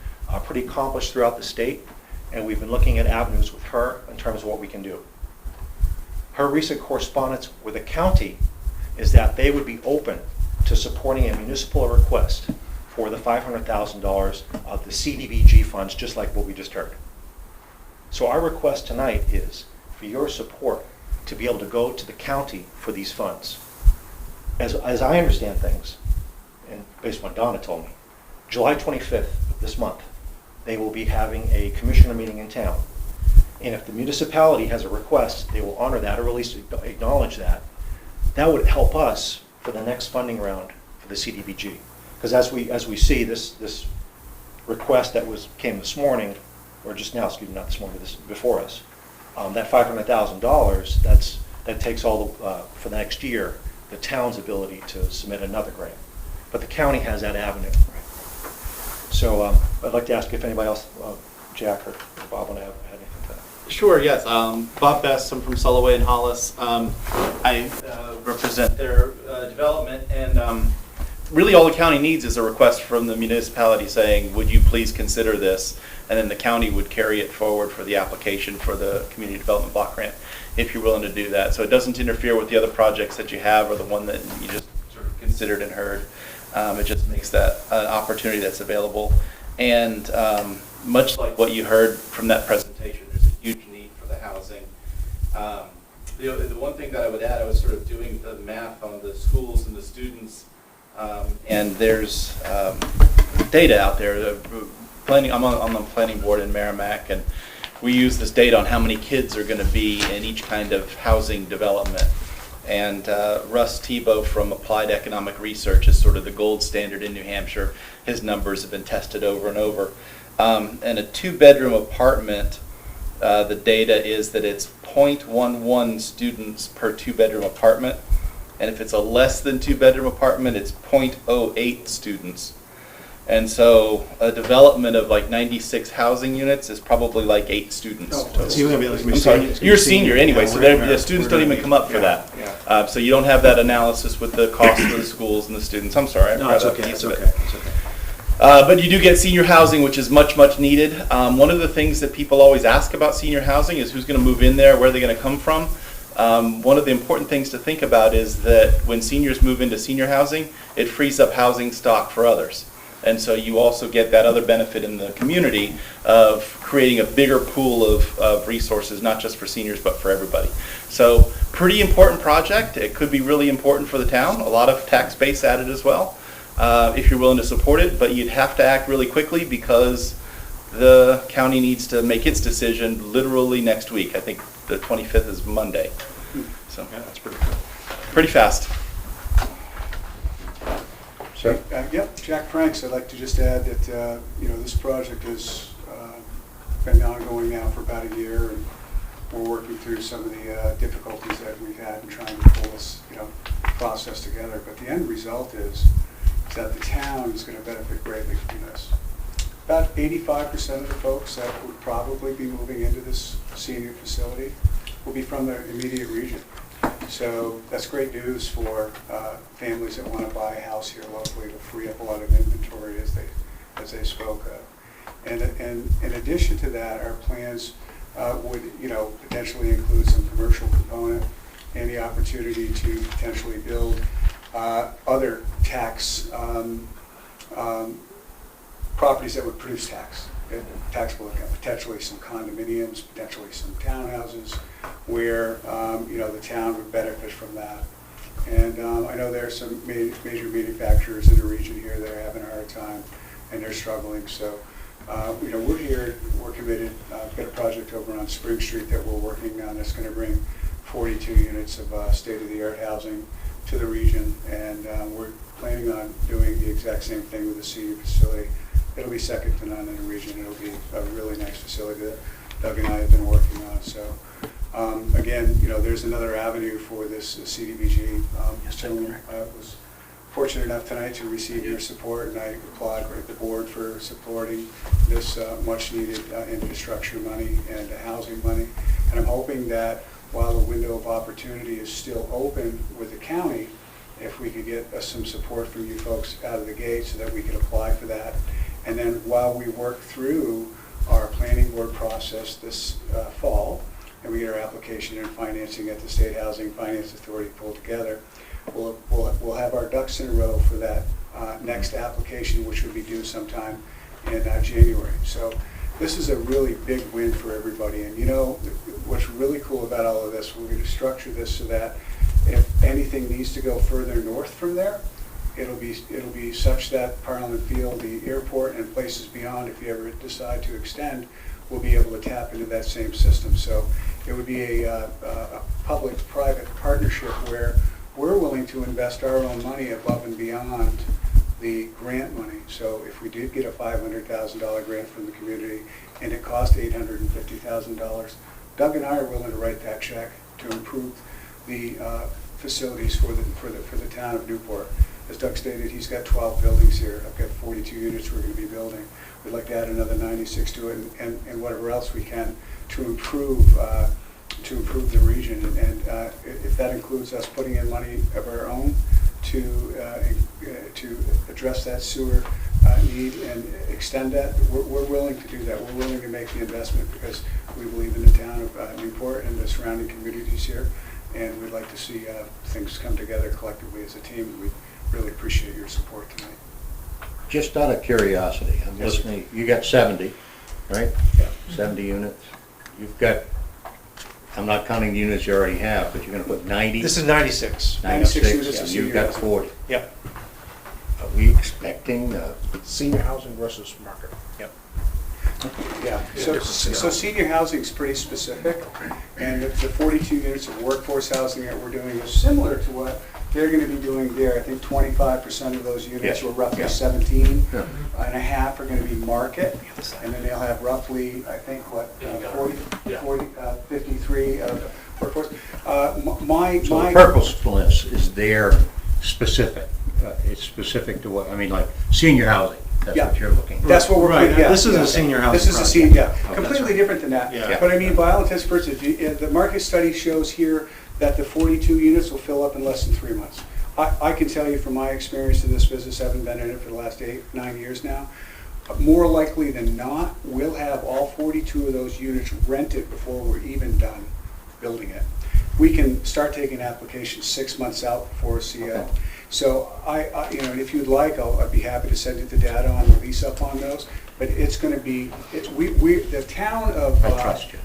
pretty accomplished throughout the state, and we've been looking at avenues with her in terms of what we can do. Her recent correspondence with the county is that they would be open to supporting a municipal request for the $500,000 of the CDBG funds, just like what we just heard. So our request tonight is for your support to be able to go to the county for these funds. As I understand things, and based on what Donna told me, July 25th of this month, they will be having a commissioner meeting in town. And if the municipality has a request, they will honor that, or at least acknowledge that. That would help us for the next funding round for the CDBG. Because as we see this request that came this morning, or just now, excuse me, not this morning, but this before us, that $500,000, that takes all the, for the next year, the town's ability to submit another grant. But the county has that avenue. So I'd like to ask if anybody else, Jack or Bob, want to add anything to that? Sure, yes. Bob Best, I'm from Sulloway and Hollis. I represent their development, and really all the county needs is a request from the municipality saying, would you please consider this? And then the county would carry it forward for the application for the community development block grant, if you're willing to do that. So it doesn't interfere with the other projects that you have or the one that you just sort of considered and heard. It just makes that an opportunity that's available. And much like what you heard from that presentation, there's a huge need for the housing. The one thing that I would add, I was sort of doing the math on the schools and the students, and there's data out there. I'm on the planning board in Merrimack, and we use this data on how many kids are going to be in each kind of housing development. And Russ Tebow from Applied Economic Research is sort of the gold standard in New Hampshire. His numbers have been tested over and over. And a 2-bedroom apartment, the data is that it's 0.11 students per 2-bedroom apartment. And if it's a less than 2-bedroom apartment, it's 0.08 students. And so a development of like 96 housing units is probably like 8 students. You're a senior anyway, so the students don't even come up for that. So you don't have that analysis with the cost of the schools and the students. I'm sorry. No, it's okay. It's okay. But you do get senior housing, which is much, much needed. One of the things that people always ask about senior housing is who's going to move in there, where are they going to come from. One of the important things to think about is that when seniors move into senior housing, it frees up housing stock for others. And so you also get that other benefit in the community of creating a bigger pool of resources, not just for seniors, but for everybody. So pretty important project. It could be really important for the town. A lot of tax base added as well, if you're willing to support it. But you'd have to act really quickly because the county needs to make its decision literally next week. I think the 25th is Monday. So Yeah, that's pretty cool. pretty fast. Sir? Yep, Jack Franks. I'd like to just add that, this project has been ongoing now for about a year, and we're working through some of the difficulties that we've had in trying to pull this, process together. But the end result is that the town is going to benefit greatly from this. About 85% of the folks that would probably be moving into this senior facility will be from the immediate region. So that's great news for families that want to buy a house here locally to free up a lot of inventory as they spoke of. And in addition to that, our plans would, potentially include some commercial component and the opportunity to potentially build other tax properties that would produce taxable income, potentially some condominiums, potentially some townhouses, where the town would benefit from that. And I know there are some major manufacturers in the region here that are having a hard time and they're struggling. So we're here, we're committed. We've got a project over on Spring Street that we're working on that's going to bring 42 units of state-of-the-art housing to the region, and we're planning on doing the exact same thing with the senior facility. It'll be second to none in the region. It'll be a really nice facility that Doug and I have been working on. So again, there's another avenue for this CDBG. I was fortunate enough tonight to receive your support, and I applaud the board for supporting this much-needed infrastructure money and housing money. And I'm hoping that while the window of opportunity is still open with the county, if we could get some support from you folks out of the gate so that we could apply for that. And then while we work through our planning board process this fall, and we get our application and financing at the State Housing Finance Authority pulled together, we'll have our ducks in a row for that next application, which will be due sometime in January. So this is a really big win for everybody. And what's really cool about all of this, we're going to structure this so that if anything needs to go further north from there, it'll be such that Parliament Field, the airport, and places beyond, if you ever decide to extend, will be able to tap into that same system. So it would be a public-private partnership where we're willing to invest our own money above and beyond the grant money. So if we did get a $500,000 grant from the community and it cost $850,000, Doug and I are willing to write that check to improve the facilities for the town of Newport. As Doug stated, he's got 12 buildings here. I've got 42 units we're going to be building. We'd like to add another 96 to it, and whatever else we can to improve the region. And if that includes us putting in money of our own to address that sewer need and extend that, we're willing to do that. We're willing to make the investment because we believe in the town of Newport and the surrounding communities here, and we'd like to see things come together collectively as a team. We really appreciate your support tonight. Just out of curiosity, I'm Yes, listening, you got 70, right? Yeah. 70 units. You've got, I'm not counting the units you already have, but you're going to put 90? This is 96. 96 units of and senior you've got housing. 40. Yep. Are we expecting Senior housing versus market. Yep. Yeah, so senior housing is pretty specific, and the 42 units of workforce housing that we're doing is similar to what they're going to be doing there. I think 25% of those units, Yeah. or roughly Yeah. 17 Yeah. and a half, are going to be market, and then they'll have roughly, I think, 53 of workforce. So the purposefulness is there specific. It's specific to what, I mean, like senior housing, that's Yeah. what you're looking for. That's what we're, Right, yeah. this is a yeah. senior housing This is a project. senior, yeah, Oh, completely that's different than that. Yeah. But I mean, by all intents and purposes, the market study shows here that the 42 units will fill up in less than 3 months. I can tell you from my experience in this business, having been in it for the last 8-9 years now, more likely than not, we'll have all 42 of those units rented before we're even done building it. We can start taking applications 6 months out before CO. Okay. So if you'd like, I'd be happy to send you the data on the lease up on those. But it's going to be, the town of. I trust you.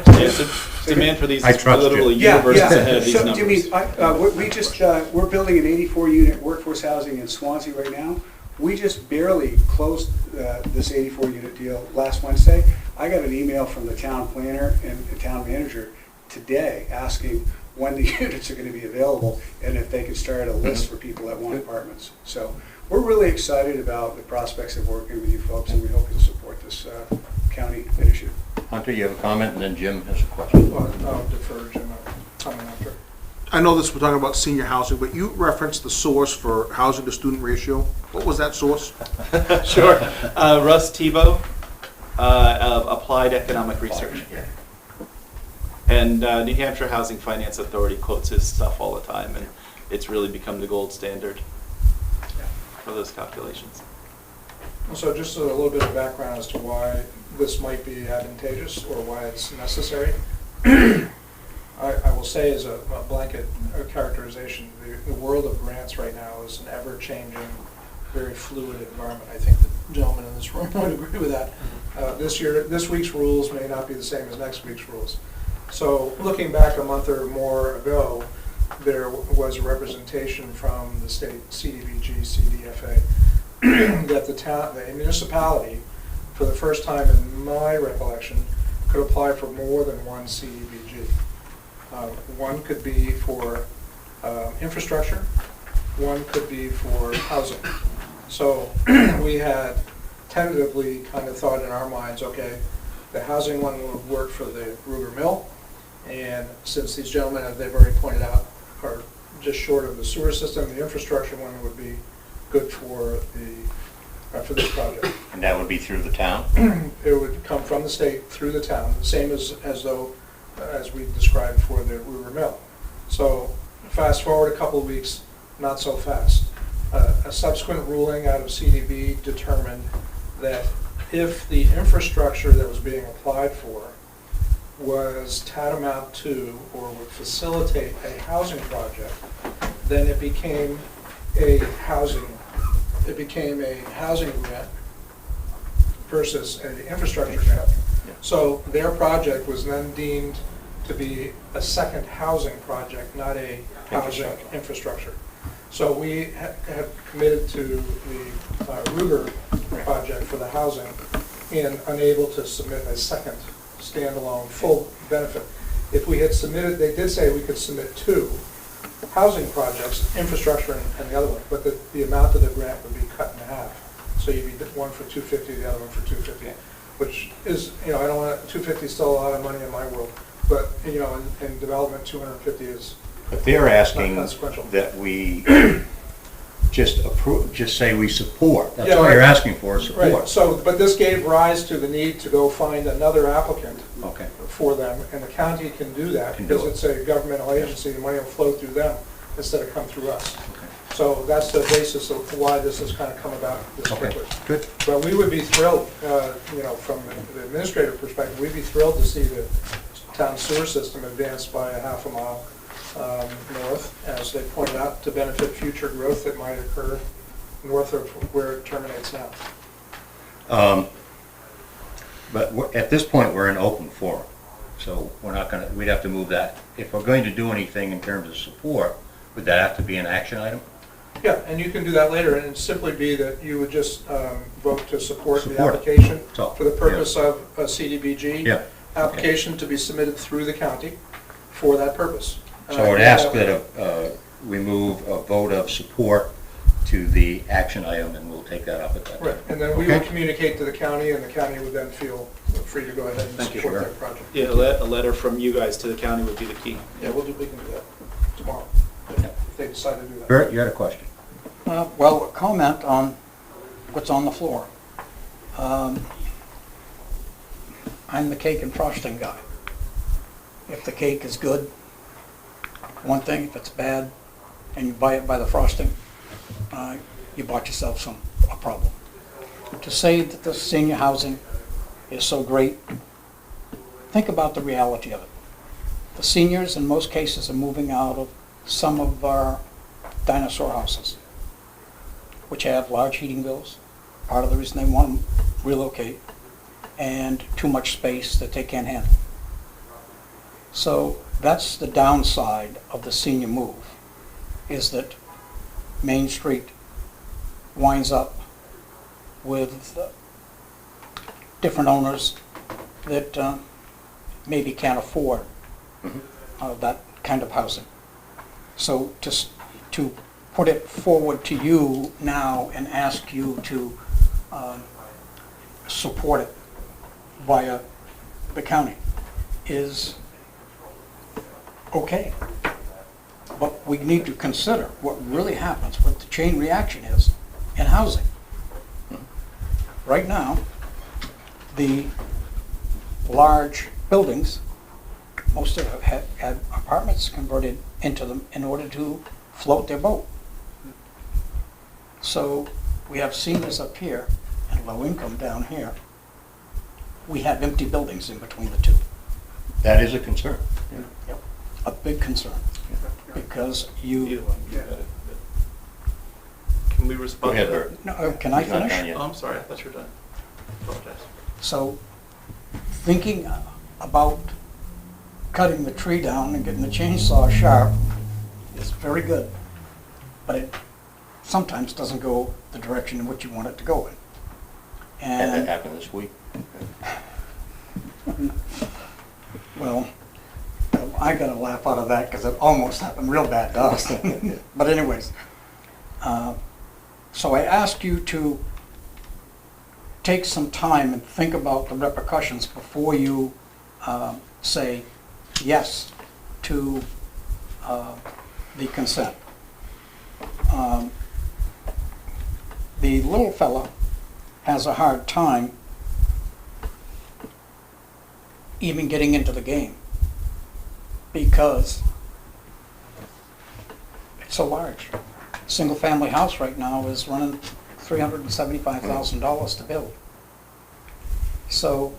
Yes, the demand for these I is trust you. literally Yeah, universes yeah. ahead of these So, numbers. Jimmy, we're building an 84-unit workforce housing in Swansea right now. We just barely closed this 84-unit deal last Wednesday. I got an email from the town planner and the town manager today asking when the units are going to be available and if they could start a list for people that want apartments. So we're really excited about the prospects of working with you folks, and we hope you'll support this county initiative. Hunter, you have a comment, and then Jim has a question. I'll defer Jim a comment after. I know this, we're talking about senior housing, but you referenced the source for housing to student ratio. What was that source? Sure. Russ Tebow, of Applied Economic Research. And New Hampshire Housing Finance Authority quotes his stuff all the time, and it's really become the gold standard for those calculations. So just a little bit of background as to why this might be advantageous or why it's necessary. I will say as a blanket characterization, the world of grants right now is an ever-changing, very fluid environment. I think the gentlemen in this room would agree with that. This week's rules may not be the same as next week's rules. So looking back a month or more ago, there was a representation from the state CDBG, CDFA, that the municipality, for the first time in my recollection, could apply for more than one CDBG. One could be for infrastructure, one could be for housing. So we had tentatively kind of thought in our minds, okay, the housing one would work for the Ruger Mill, and since these gentlemen, as they've already pointed out, are just short of the sewer system, the infrastructure one would be good for this project. And that would be through the town? It would come from the state through the town, the same as we described for the Ruger Mill. So fast forward a couple of weeks, not so fast. A subsequent ruling out of CDB determined that if the infrastructure that was being applied for was tantamount to or would facilitate a housing project, then it became a housing grant versus an infrastructure grant. So their project was then deemed to be a second housing project, not a housing infrastructure. So we have committed to the Ruger project for the housing and unable to submit a second standalone full benefit. If we had submitted, they did say we could submit two housing projects, infrastructure and the other one, but the amount of the grant would be cut in half. So you'd be one for $250, the other one for $250, which is, I don't want, $250 is still a lot of money in my world, but, in development, $250 is But they're asking not consequential. that we just say we support. That's Yeah, all right. you're asking for, is Right, support. so, but this gave rise to the need to go find another applicant Okay. for them, and the county can do that Can do because it. it's a governmental agency, the money will flow through them instead of come through us. Okay. So that's the basis of why this has kind of come about this Okay, quickly. good. But we would be thrilled, from the administrative perspective, we'd be thrilled to see the town sewer system advance by a half a mile north, as they pointed out, to benefit future growth that might occur north of where it terminates now. But at this point, we're in open forum, so we'd have to move that. If we're going to do anything in terms of support, would that have to be an action item? Yeah, and you can do that later, and it'd simply be that you would just vote to support the Support it. application So, for the purpose of a CDBG Yeah. application to be submitted through the county for that purpose. So I would ask that we move a vote of support to the action item, and we'll take that up at that time. Right, and then we Okay. would communicate to the county, and the county would then feel free to go ahead and Thank you. support Sure. their project. Yeah, a letter from you guys to the county would be the key. Yeah, we can do that tomorrow, Yeah. if they decide to do that. Bert, you had a question? Well, a comment on what's on the floor. I'm the cake and frosting guy. If the cake is good, one thing; if it's bad, and you buy it by the frosting, you bought yourself a problem. To say that the senior housing is so great, think about the reality of it. The seniors, in most cases, are moving out of some of our dinosaur houses, which have large heating bills, part of the reason they want to relocate, and too much space that they can't handle. So that's the downside of the senior move, is that Main Street winds up with different owners that maybe can't afford that kind of housing. So to put it forward to you now and ask you to support it via the county is okay. But we need to consider what really happens, what the chain reaction is in housing. Right now, the large buildings most of them have had apartments converted into them in order to float their boat. So we have seniors up here and low income down here. We have empty buildings in between the two. That is a concern. A big concern, because you, Can we Go respond ahead, to that? Bert. no, can I He's not finish? done yet. Oh, I'm sorry, I thought you were done. Apologize. So, thinking about cutting the tree down and getting the chainsaw sharp is very good, but it sometimes doesn't go the direction in which you want it to go in. Had that And, happen this week. well, I got a laugh out of that because it almost happened real bad to us. But anyways, so I ask you to take some time and think about the repercussions before you say yes to the consent. The little fella has a hard time even getting into the game because it's so large. Single-family house right now is running $375,000 to build. So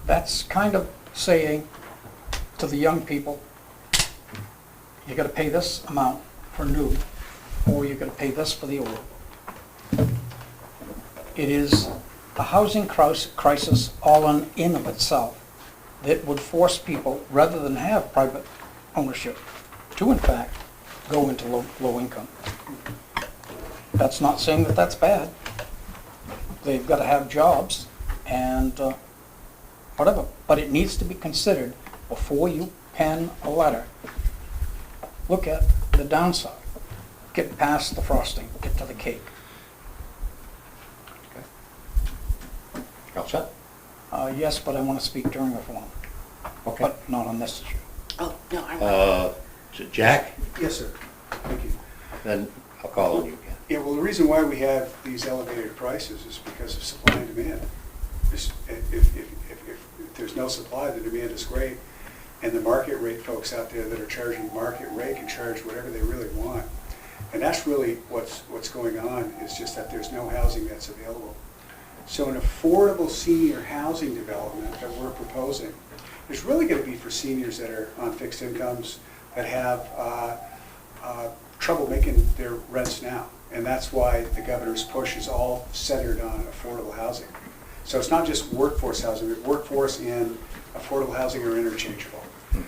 that's kind of saying to the young people, you gotta pay this amount for new, or you gotta pay this for the old. It is a housing crisis all in of itself that would force people, rather than have private ownership, to in fact go into low income. That's not saying that that's bad. They've got to have jobs and whatever, but it needs to be considered before you pen a letter. Look at the downside. Get past the frosting, get to the cake. All set? Yes, but I want to speak during the forum, Okay. but not on this issue. Oh, no, I'm. So Jack, Yes, sir. Thank you. then I'll call on you again. Yeah, well, the reason why we have these elevated prices is because of supply and demand. If there's no supply, the demand is great, and the market rate folks out there that are charging market rate can charge whatever they really want. And that's really what's going on, is just that there's no housing that's available. So an affordable senior housing development that we're proposing is really going to be for seniors that are on fixed incomes, that have trouble making their rents now. And that's why the governor's push is all centered on affordable housing. So it's not just workforce housing, but workforce and affordable housing are interchangeable.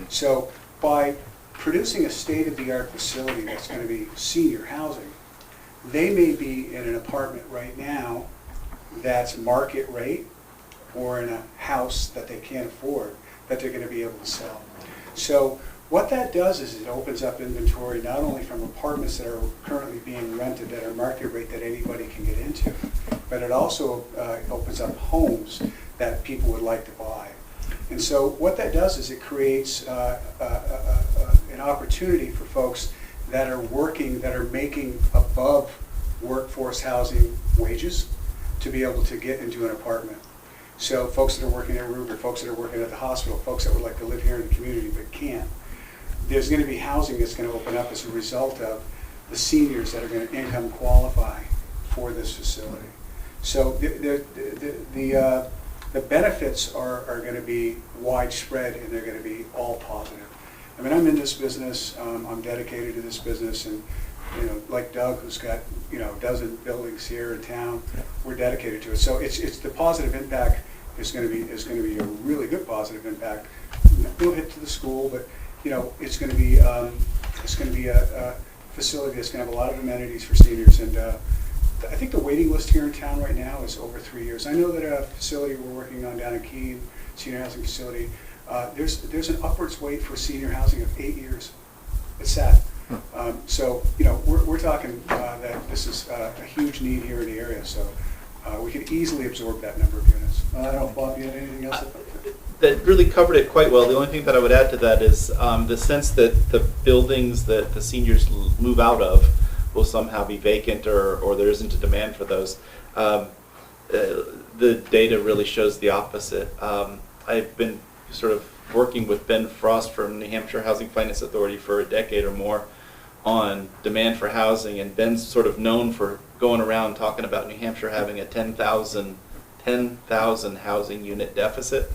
So by producing a state-of-the-art facility that's going to be senior housing, they may be in an apartment right now that's market rate, or in a house that they can't afford, that they're going to be able to sell. So what that does is it opens up inventory not only from apartments that are currently being rented that are market rate that anybody can get into, but it also opens up homes that people would like to buy. And so what that does is it creates an opportunity for folks that are working, that are making above workforce housing wages, to be able to get into an apartment. So folks that are working at Ruger, folks that are working at the hospital, folks that would like to live here in the community but can't. There's going to be housing that's going to open up as a result of the seniors that are going to income qualify for this facility. So the benefits are going to be widespread, and they're going to be all positive. I mean, I'm in this business, I'm dedicated to this business, and like Doug, who's got, a dozen buildings here in town, we're dedicated to it. So it's the positive impact is going to be a really good positive impact. No hit to the school, but it's going to be a facility that's going to have a lot of amenities for seniors. And I think the waiting list here in town right now is over 3 years. I know that a facility we're working on down in Keene, senior housing facility, there's an upwards wait for senior housing of 8 years. It's sad. So, we're talking that this is a huge need here in the area, so we could easily absorb that number of units. I don't know if Bob, you had anything else? That really covered it quite well. The only thing that I would add to that is the sense that the buildings that the seniors move out of will somehow be vacant, or there isn't a demand for those. The data really shows the opposite. I've been sort of working with Ben Frost from New Hampshire Housing Finance Authority for a decade or more on demand for housing, and Ben's sort of known for going around talking about New Hampshire having a 10,000 housing unit deficit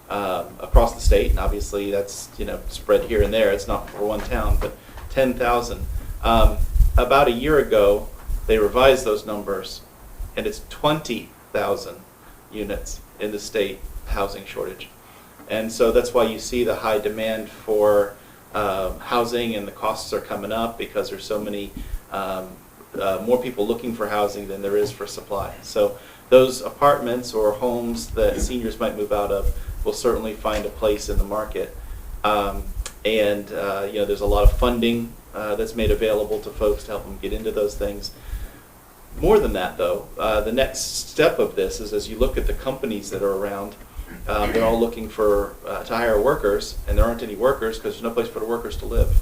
across the state, and obviously that's, you know, spread here and there. It's not for one town, but 10,000. About a year ago, they revised those numbers, and it's 20,000 units in the state housing shortage. And so that's why you see the high demand for housing, and the costs are coming up because there's so many more people looking for housing than there is for supply. So those apartments or homes that seniors might move out of will certainly find a place in the market. You know, there's a lot of funding that's made available to folks to help them get into those things. More than that, though, the next step of this is, as you look at the companies that are around, they're all looking for to hire workers, and there aren't any workers because there's no place for the workers to live.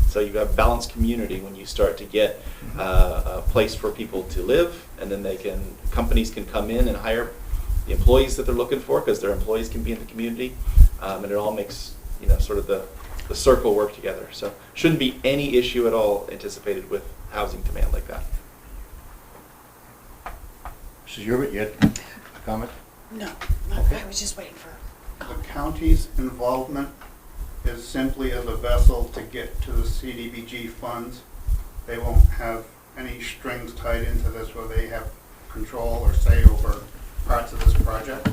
So you have a balanced community when you start to get a place for people to live, and then companies can come in and hire the employees that they're looking for because their employees can be in the community, and it all makes, you know, sort of the circle work together. So shouldn't be any issue at all anticipated with housing demand like that. Mrs. Hubert, you had a comment? No, I was just waiting for. The county's involvement is simply as a vessel to get to the CDBG funds. They won't have any strings tied into this where they have control or say over parts of this project.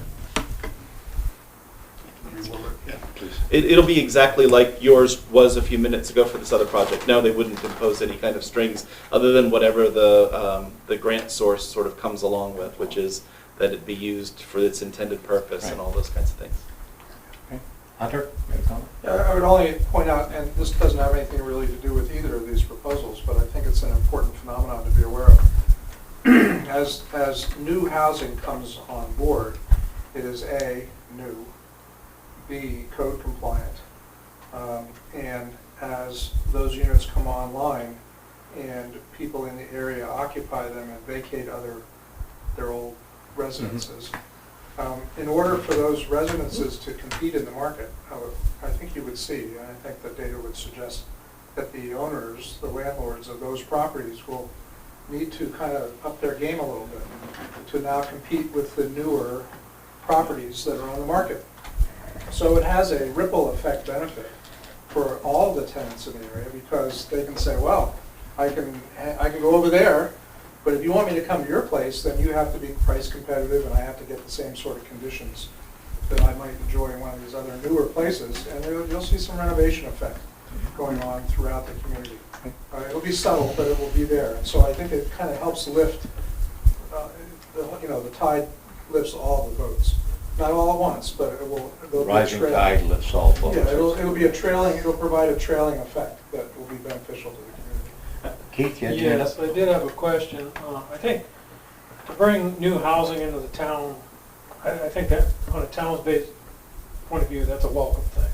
It'll be exactly like yours was a few minutes ago for this other project. No, they wouldn't impose any kind of strings other than whatever the grant source sort of comes along with, which is that it be used for its intended purpose and all those kinds of things. Okay. Hunter, you have a comment? I would only point out, and this doesn't have anything really to do with either of these proposals, but I think it's an important phenomenon to be aware of. As new housing comes on board, it is A, new, B, code compliant, and as those units come online and people in the area occupy them and vacate their old residences, in order for those residences to compete in the market, I think you would see, and I think the data would suggest that the owners, the landlords of those properties will need to kind of up their game a little bit to now compete with the newer properties that are on the market. So it has a ripple effect benefit for all the tenants in the area, because they can say, well, I can go over there, but if you want me to come to your place, then you have to be price competitive and I have to get the same sort of conditions that I might enjoy in one of these other newer places, and you'll see some renovation effect going on throughout the community. It'll be subtle, but it will be there. And so I think it kind of helps lift, the tide lifts all the boats. Not all at once, but it will. Rising tide lifts all boats. Yeah, it'll provide a trailing effect that will be beneficial to the community. Keith, you had your hand up? Yes, I did have a question. I think to bring new housing into the town, I think that on a town's-based point of view, that's a welcome thing.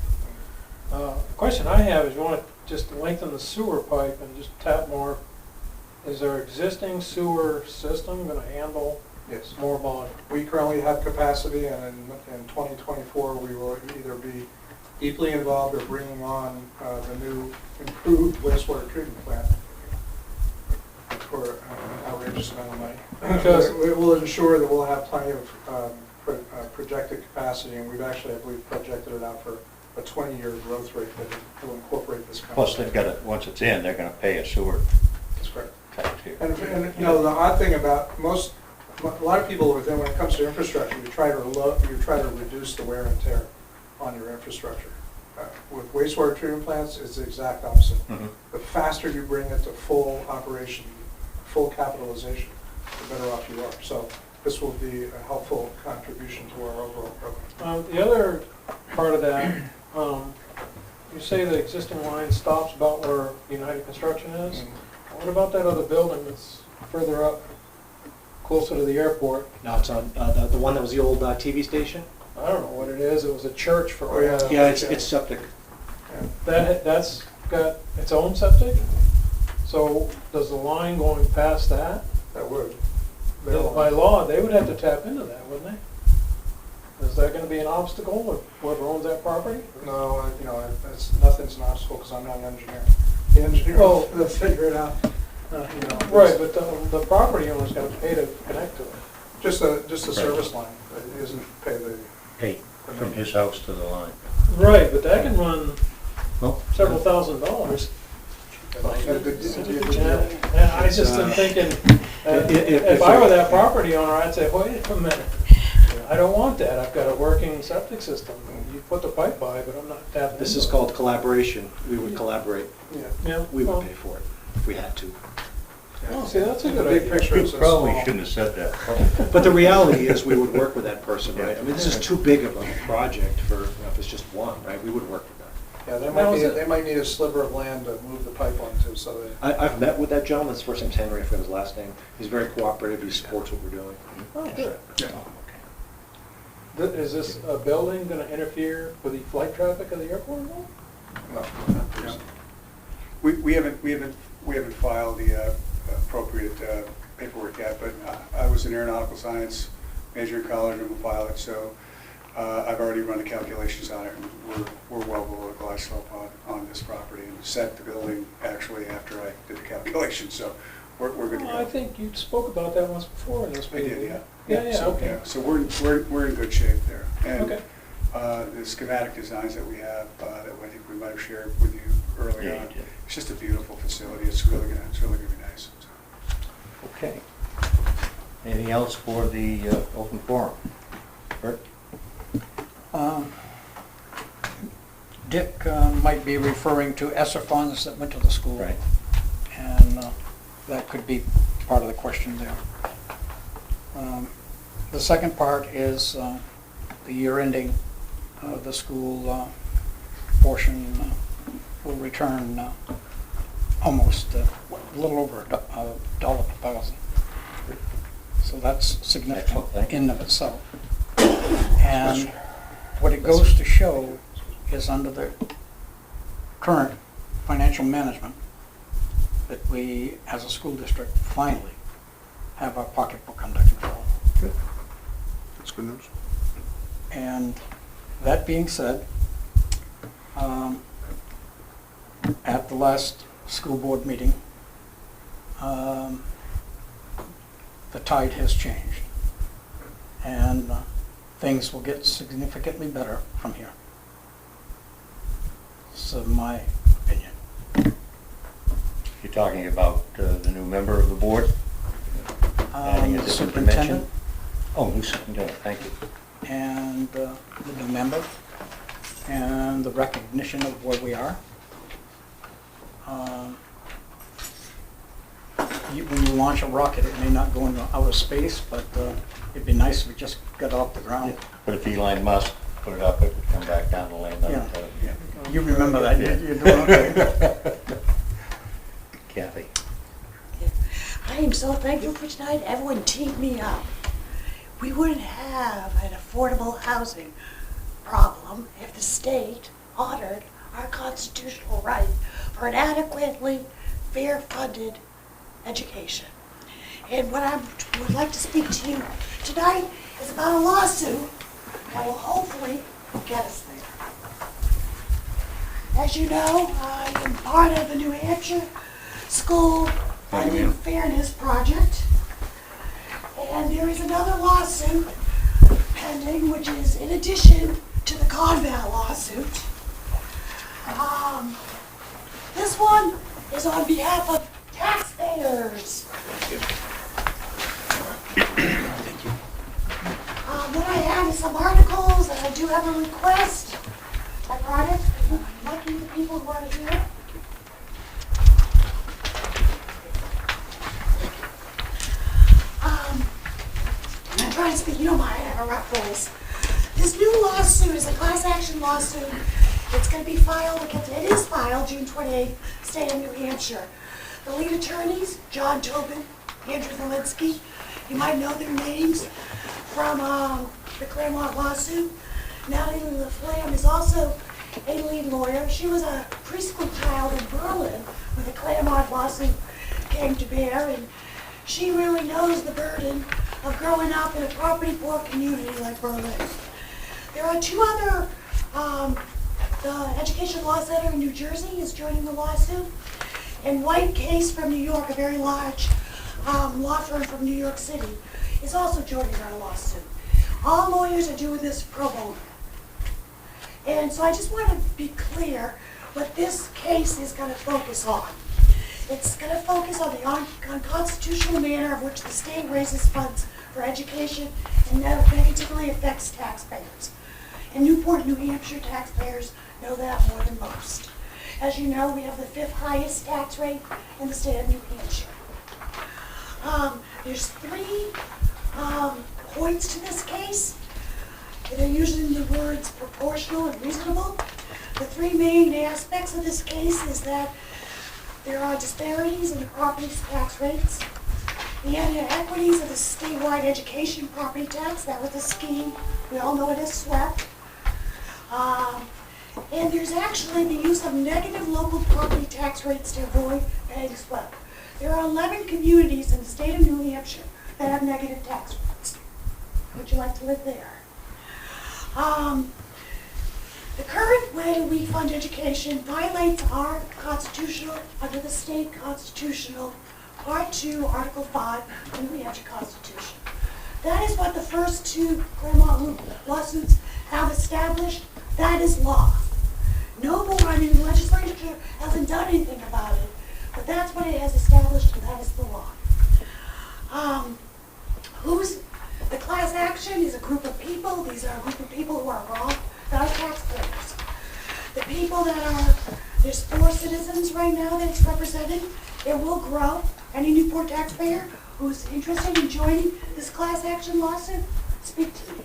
The question I have is, you want to just lengthen the sewer pipe and just tap more. Is our existing sewer system going to handle more volume? We currently have capacity, and in 2024, we will either be deeply involved or bringing on the new improved wastewater treatment plant for an outrageous amount of money. Because it will ensure that we'll have plenty of projected capacity, and we've actually, I believe, projected it out for a 20-year growth rate that will incorporate this kind Plus, of they've got to, once it's in, they're going to pay a sewer That's correct. tax here. And the odd thing about a lot of people within, when it comes to infrastructure, you try to reduce the wear and tear on your infrastructure. With wastewater treatment plants, it's the exact opposite. Mhm. The faster you bring it to full operation, full capitalization, the better off you are. So this will be a helpful contribution to our overall program. The other part of that, you say the existing line stops about where United Construction is. What about that other building that's further up, closer to the airport? No, it's on the one that was the old TV station. I don't know what it is. It was a church for. Oh, yeah. Yeah, it's septic. That's got its own septic? So does the line going past that? That would. By law, they would have to tap into that, wouldn't they? Is that gonna be an obstacle with whoever owns that property? No, nothing's an obstacle because I'm not an engineer. The engineer Well- will figure it out. Right, but the property owner's gonna pay to connect to it. Just a service line, it isn't pay the. Hey, from his house to the line. Right, but that can run Well, several $1,000s. Yeah. And I just am thinking, if I were that property owner, I'd say, wait a minute, I don't want that, I've got a working septic system. You put the pipe by, but I'm not tapping into it. This is called collaboration. We would collaborate. Yeah, We well, would pay for it if we had to. oh, see, that's a The good big idea. picture is you a probably small. shouldn't have said that. But the reality is, we would work with that person, right? I mean, this is too big of a project for, if it's just one, right? We would work with that. Yeah, Now, is it- they might need a sliver of land to move the pipe onto, so they. I've met with that gentleman. His first name's Henry. I forget his last name. He's very cooperative. He supports what we're doing. Oh, good. Yeah. Is this building gonna interfere with the flight traffic of the airport at all? No. We haven't filed the appropriate paperwork yet, but I was in aeronautical science, major in college, and will file it, so I've already run the calculations on it, and we're well below the glide slope on this property, and set the building actually after I did the calculations, so we're good to Well, I go. think you spoke about that once before in this I meeting. did, yeah. Yeah, So, okay. So we're in good shape there. And Okay. the schematic designs that we have, that I think we might have shared with you earlier Yeah, you on, did. it's just a beautiful facility. It's really gonna be nice. So. Okay. Anything else for the open forum? Bert? Dick might be referring to ESSER funds that went to the school. Right. And that could be part of the question there. The second part is the year ending, the school portion will return almost a little over $1 per thousand. So that's significant Excellent, thank you. in of itself. And what it goes to show is under the current financial management that we, as a school district, finally have our pocketbook under control. Good. That's good news. And that being said, at the last school board meeting, the tide has changed. And things will get significantly better from here. So my opinion. You're talking about the new member of the board? Adding a The different superintendent dimension? Oh, new superintendent, thank you. and the new member and the recognition of where we are. When you launch a rocket, it may not go into outer space, but it'd be nice if it just got off the ground. But if Elon Musk put it up, it would come back down to land on Yeah. it. You remember that, you're doing okay. Kathy? I am so thankful for tonight. Everyone teed me up. We wouldn't have an affordable housing problem if the state honored our constitutional right for an adequately fair-funded education. And what I would like to speak to you tonight is about a lawsuit that will hopefully get us there. As you know, I am part of the New Hampshire School Funding Fairness Project. And there is another lawsuit pending, which is in addition to the Conval lawsuit. This one is on behalf of taxpayers. What I have is some articles, and I do have a request. I brought it. I'm lucky the people who want to hear it. I'm trying to speak, you know, I have a rough voice. This new lawsuit is a class action lawsuit. It's going to be filed, it is filed June 28th, state of New Hampshire. The lead attorneys, John Tobin, Andrew Zielinski, you might know their names from the Claremont lawsuit. Natalie LaFlamme is also a lead lawyer. She was a preschool child in Berlin when the Claremont lawsuit came to bear, and she really knows the burden of growing up in a property poor community like Berlin. There are two other, the Education Law Center in New Jersey is joining the lawsuit, and White Case from New York, a very large law firm from New York City, is also joining our lawsuit. All lawyers are doing this pro bono. And so I just want to be clear what this case is going to focus on. It's going to focus on the unconstitutional manner of which the state raises funds for education and that negatively affects taxpayers. And Newport, New Hampshire taxpayers know that more than most. As you know, we have the 5th highest tax rate in the state of New Hampshire. There's 3 points to this case. They're using the words proportional and reasonable. The 3 main aspects of this case is that there are disparities in the property tax rates, the inequities of the statewide education property tax. That was the scheme. We all know it is SWEP. And there's actually the use of negative local property tax rates to avoid paying SWEP. There are 11 communities in the state of New Hampshire that have negative tax rates. Would you like to live there? The current way we fund education violates our constitutional, under the state constitutional, Part 2, Article 5 of the New Hampshire Constitution. That is what the first 2 Claremont lawsuits have established. That is law. No more, the legislature hasn't done anything about it, but that's what it has established, and that is the law. The class action is a group of people. These are a group of people who are wrong, that are taxpayers. The people that are, there's 4 citizens right now that it's representing. It will grow. Any Newport taxpayer who's interested in joining this class action lawsuit, speak to me.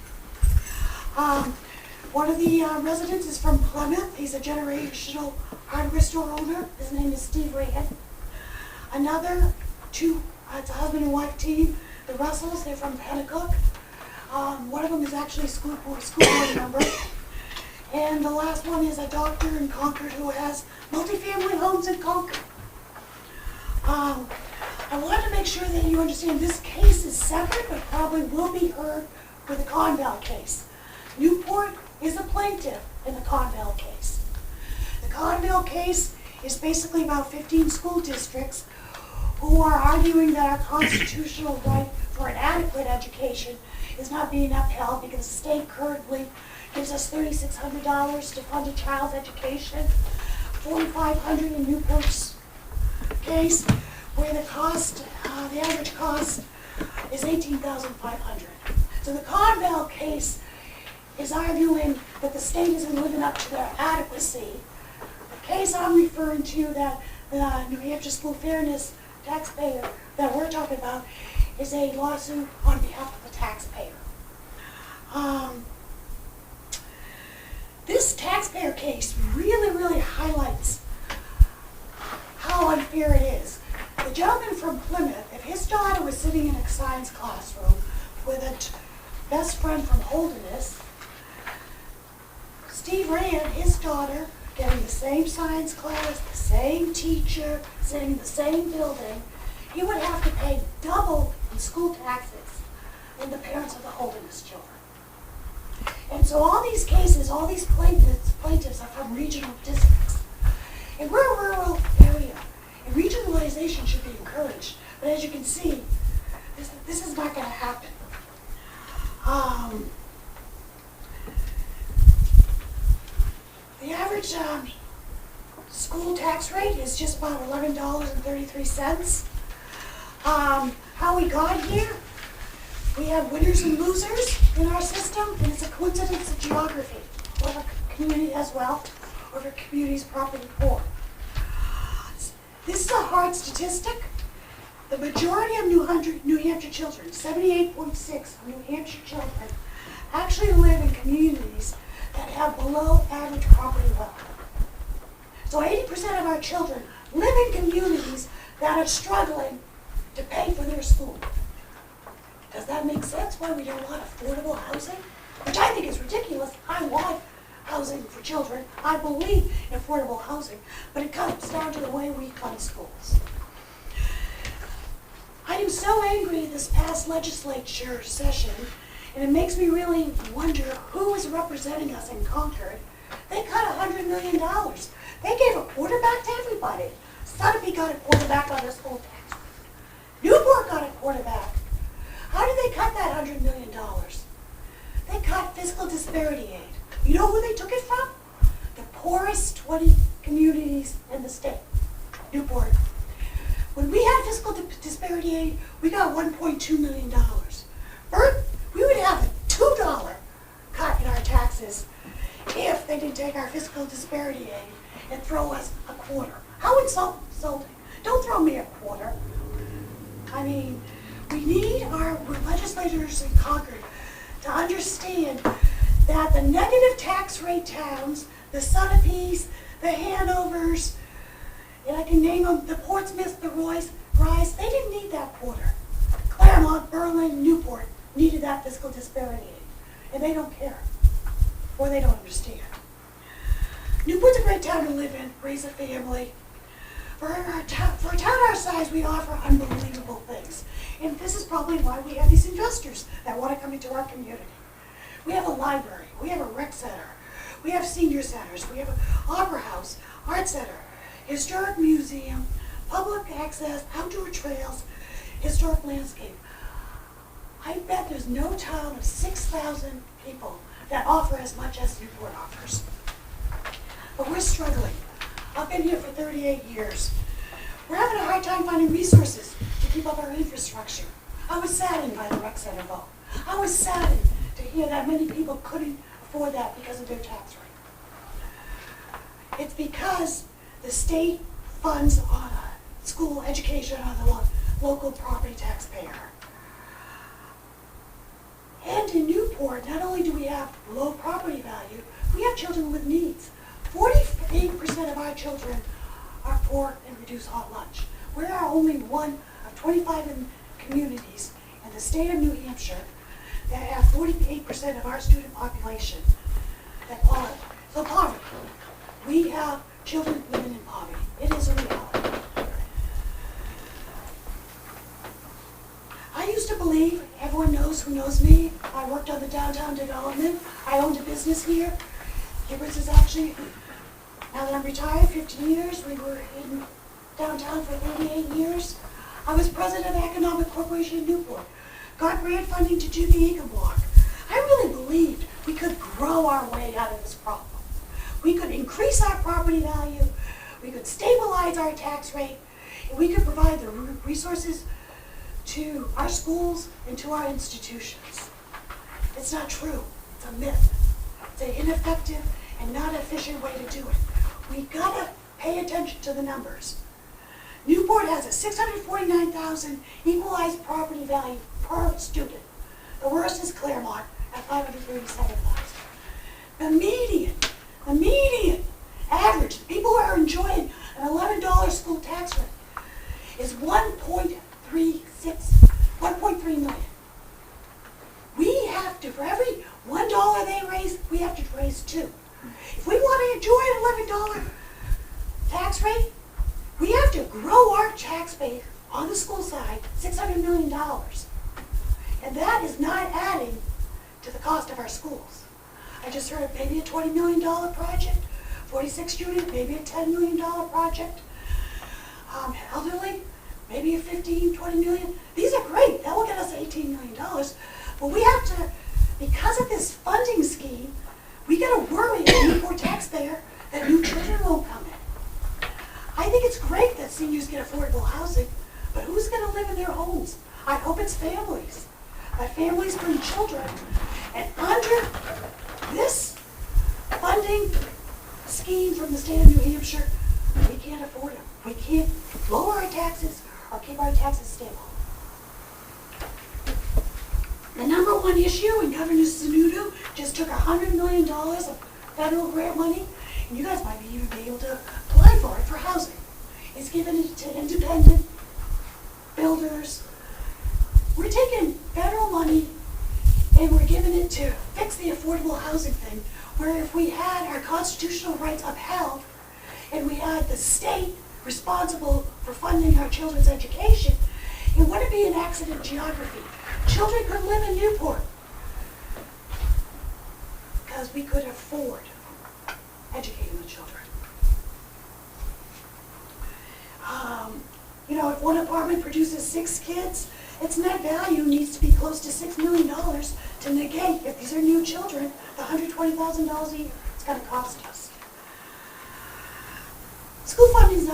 One of the residents is from Plymouth. He's a generational hardware store owner. His name is Steve Rand. Another 2, it's a husband and wife team. The Russells, they're from Pennacook. One of them is actually a school board member. And the last one is a doctor in Concord who has multifamily homes in Concord. I want to make sure that you understand this case is separate, but probably will be heard for the Conval case. Newport is a plaintiff in the Conval case. The Conval case is basically about 15 school districts who are arguing that our constitutional right for an adequate education is not being upheld because the state currently gives us $3,600 to fund a child's education, $4,500 in Newport's case, where the cost, the average cost is $18,500. So the Conval case is arguing that the state isn't living up to their adequacy. The case I'm referring to, that the New Hampshire School Fairness taxpayer that we're talking about, is a lawsuit on behalf of the taxpayer. This taxpayer case really highlights how unfair it is. The gentleman from Plymouth, if his daughter was sitting in a science classroom with a best friend from Holderness, Steve Rand, his daughter, getting the same science class, the same teacher, sitting in the same building, he would have to pay double in school taxes than the parents of the Holderness children. And so all these cases, all these plaintiffs are from regional districts. And we're a rural area, and regionalization should be encouraged. But as you can see, this is not going to happen. The average school tax rate is just about $11.33. How we got here, we have winners and losers in our system, and it's a coincidence of geography, whether a community has wealth or if a community is properly poor. This is a hard statistic. The majority of New Hampshire children, 78.6 of New Hampshire children, actually live in communities that have below average property wealth. So 80% of our children live in communities that are struggling to pay for their school. Does that make sense why we don't want affordable housing? Which I think is ridiculous. I want housing for children. I believe in affordable housing. But it comes down to the way we fund schools. I am so angry this past legislature session And it makes me really wonder who is representing us in Concord. They cut $100 million. They gave a quarterback to everybody. Sunapee got a quarterback on their school tax. Newport got a quarterback. How did they cut that $100 million? They cut fiscal disparity aid. You know who they took it from? The poorest 20 communities in the state. Newport. When we had fiscal disparity aid, we got $1.2 million. Bert, we would have a $2 cut in our taxes if they didn't take our fiscal disparity aid and throw us a quarter. How insulting. Don't throw me a quarter. I mean, we need our legislators in Concord to understand that the negative tax rate towns, the Sunapees, the Hanovers, and I can name them, the Portsmouth, the Royce, they didn't need that quarter. Claremont, Berlin, Newport needed that fiscal disparity aid, and they don't care, or they don't understand. Newport's a great town to live in, raise a family. For a town our size, we offer unbelievable things. And this is probably why we have these investors that want to come into our community. We have a library, we have a rec center, we have senior centers, we have an opera house, art center, historic museum, public access, outdoor trails, historic landscape. I bet there's no town of 6,000 people that offer as much as Newport offers. But we're struggling. I've been here for 38 years. We're having a hard time finding resources to keep up our infrastructure. I was saddened by the rec center vote. I was saddened to hear that many people couldn't afford that because of their tax rate. It's because the state funds school education on the local property taxpayer. And in Newport, not only do we have low property value, we have children with needs. 48% of our children are poor and reduce hot lunch. We are only one of 25 communities in the state of New Hampshire that have 48% of our student population that are so poverty. We have children living in poverty. It is a reality. I used to believe, everyone knows who knows me, I worked on the downtown development. I owned a business here. Hubbert's is actually, now that I'm retired, 15 years. We were in downtown for 38 years. I was president of Economic Corporation in Newport. Got grant funding to do the Eagle Block. I really believed we could grow our way out of this problem. We could increase our property value, we could stabilize our tax rate, and we could provide the resources to our schools and to our institutions. It's not true. It's a myth. It's an ineffective and not efficient way to do it. We gotta pay attention to the numbers. Newport has a $649,000 equalized property value per student. The worst is Claremont at $537,000. The median average, the people who are enjoying an $11 school tax rate, is 1.3 million. We have to, for every $1 they raise, we have to raise 2. If we want to enjoy an $11 tax rate, we have to grow our tax base on the school side $600 million. And that is not adding to the cost of our schools. I just heard maybe a $20 million project, 46 unit, maybe a $10 million project. Elderly, maybe a 15, 20 million. These are great. That will get us $18 million. But we have to, because of this funding scheme, we got to worry as a Newport taxpayer that new children won't come in. I think it's great that seniors get affordable housing, but who's going to live in their homes? I hope it's families. But families bring children. And under this funding scheme from the state of New Hampshire, we can't afford them. We can't lower our taxes or keep our taxes stable. The number one issue, and Governor Sununu just took $100 million of federal grant money, and you guys might even be able to apply for it for housing. It's given it to independent builders. We're taking federal money and we're giving it to fix the affordable housing thing, where if we had our constitutional rights upheld and we had the state responsible for funding our children's education, it wouldn't be an accident geography. Children could live in Newport. because we could afford educating the children. You know, if one apartment produces 6 kids, its net value needs to be close to $6 million to negate, if these are new children, the $120,000 a year it's going to cost us. School funding is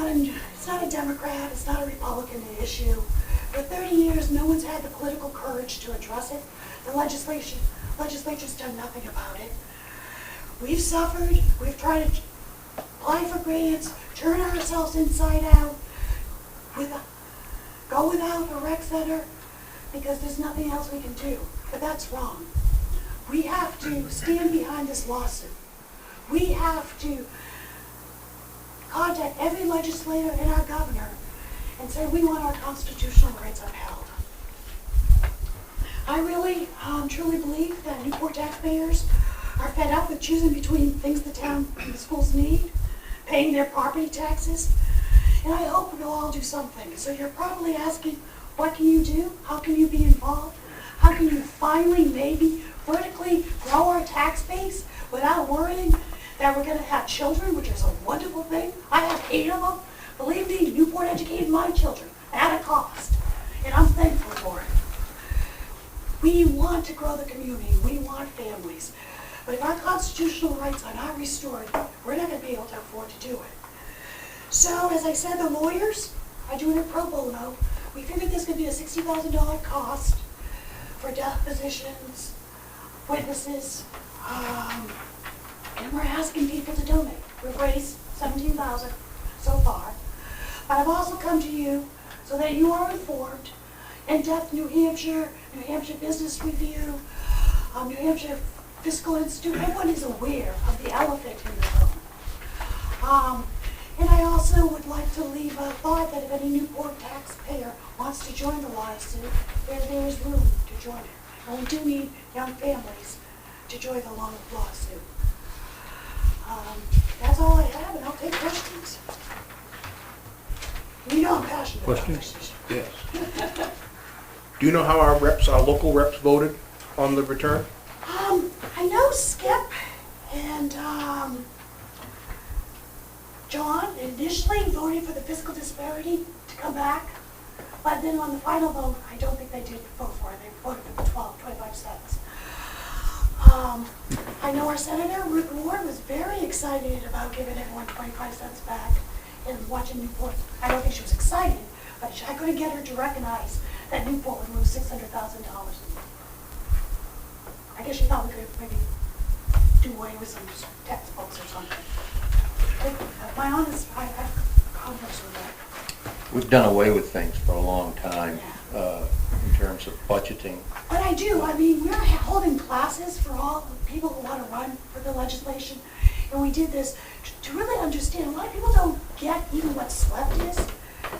not a Democrat, it's not a Republican issue. For 30 years, no one's had the political courage to address it. The legislature's done nothing about it. We've suffered, we've tried to apply for grants, turn ourselves inside out, go without a rec center, because there's nothing else we can do. But that's wrong. We have to stand behind this lawsuit. We have to contact every legislator and our governor and say we want our constitutional rights upheld. I really truly believe that Newport taxpayers are fed up with choosing between things the town and the schools need, paying their property taxes, and I hope we'll all do something. So you're probably asking, what can you do? How can you be involved? How can you finally maybe vertically grow our tax base without worrying that we're going to have children, which is a wonderful thing? I have 8 of them. Believe me, Newport educated my children at a cost, and I'm thankful for it. We want to grow the community. We want families. But if our constitutional rights are not restored, we're not going to be able to afford to do it. So, as I said, the lawyers are doing it pro bono. We figured this could be a $60,000 cost for depositions, witnesses, and we're asking people to donate. We've raised $17,000 so far. But I've also come to you so that you are informed. In-depth New Hampshire Business Review, New Hampshire Fiscal Institute, everyone is aware of the elephant in the room. And I also would like to leave a thought that if any Newport taxpayer wants to join the lawsuit, there is room to join it. And we do need young families to join the lawsuit. That's all I have, and I'll take questions. You know I'm passionate about this issue. Yes. Do you know how our local reps voted on the return? I know Skip and John initially voted for the fiscal disparity to come back, but then on the final vote, I don't think they did vote for it. They voted for the 25 cents. I know our Senator, Ruth Ward, was very excited about giving everyone 25 cents back and watching Newport. I don't think she was excited, but I couldn't get her to recognize that Newport would lose $600,000. I guess she thought we could maybe do away with some textbooks or something. My honest, I have conflicts with that. We've done away with things for a long time in terms of budgeting. But I do. I mean, we're holding classes for all the people who want to run for the legislation. And we did this to really understand. A lot of people don't get even what SWEP is.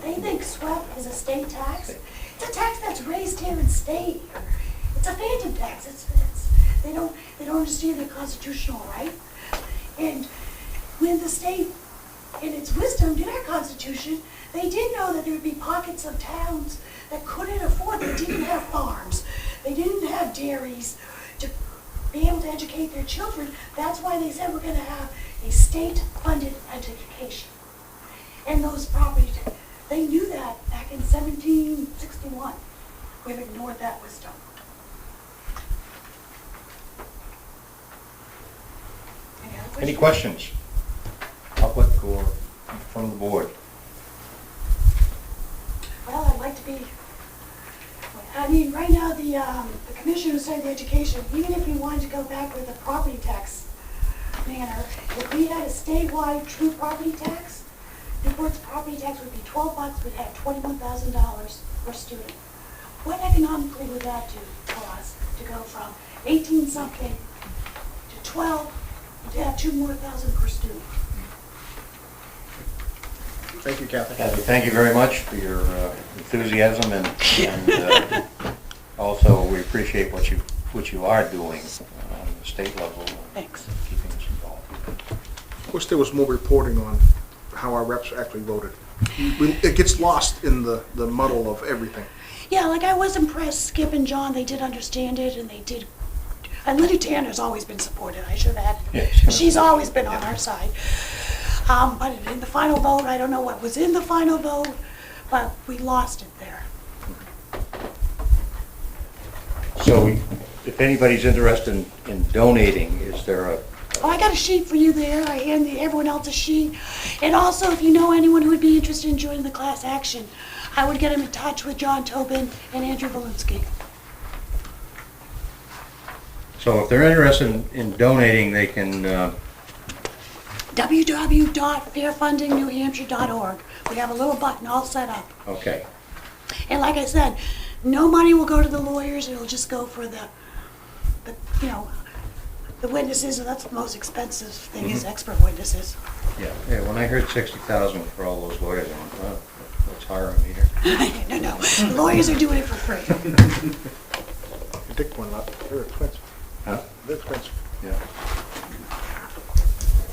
They think SWEP is a state tax. It's a tax that's raised here and stayed here. It's a phantom tax. They don't understand their constitutional right. And when the state, in its wisdom, did our Constitution, they did know that there would be pockets of towns that couldn't afford, they didn't have farms, they didn't have dairies to be able to educate their children. That's why they said we're going to have a state-funded education. And those property, they knew that back in 1761. We've ignored that wisdom. Any questions? Public or from the board? Well, I'd like to be, I mean, right now the commissioner who studied the education, even if we wanted to go back with a property tax manner, if we had a statewide true property tax, Newport's property tax would be $12, we'd have $21,000 per student. What economically would that do for us to go from 18-something to 12 to have $2,000 more per student? Thank you, Kathy. Kathy, thank you very much for your enthusiasm and also we appreciate what you are doing on the state level. Thanks. Keeping us involved. Wish there was more reporting on how our reps actually voted. It gets lost in the muddle of everything. Yeah, like I was impressed, Skip and John, they did understand it and I And Lydia Tanner's always been supported, I should add. Yes. She's always been on our side. But in the final vote, I don't know what was in the final vote, but we lost it there. So if anybody's interested in donating, is there a, Oh, I got a sheet for you there. I hand everyone else a sheet. And also, if you know anyone who would be interested in joining the class action, I would get them in touch with John Tobin and Andrew Valinsky. so if they're interested in donating, they can, www.fairfundingnewhampshire.org. We have a little button all set up. okay. And like I said, no money will go to the lawyers. It'll just go for the the witnesses. That's the most expensive thing is expert witnesses. Yeah, when I heard 60,000 for all those lawyers, I went, well, let's hire them here. No. The lawyers are doing it for free. Dick one up, they're expensive. Huh? They're expensive.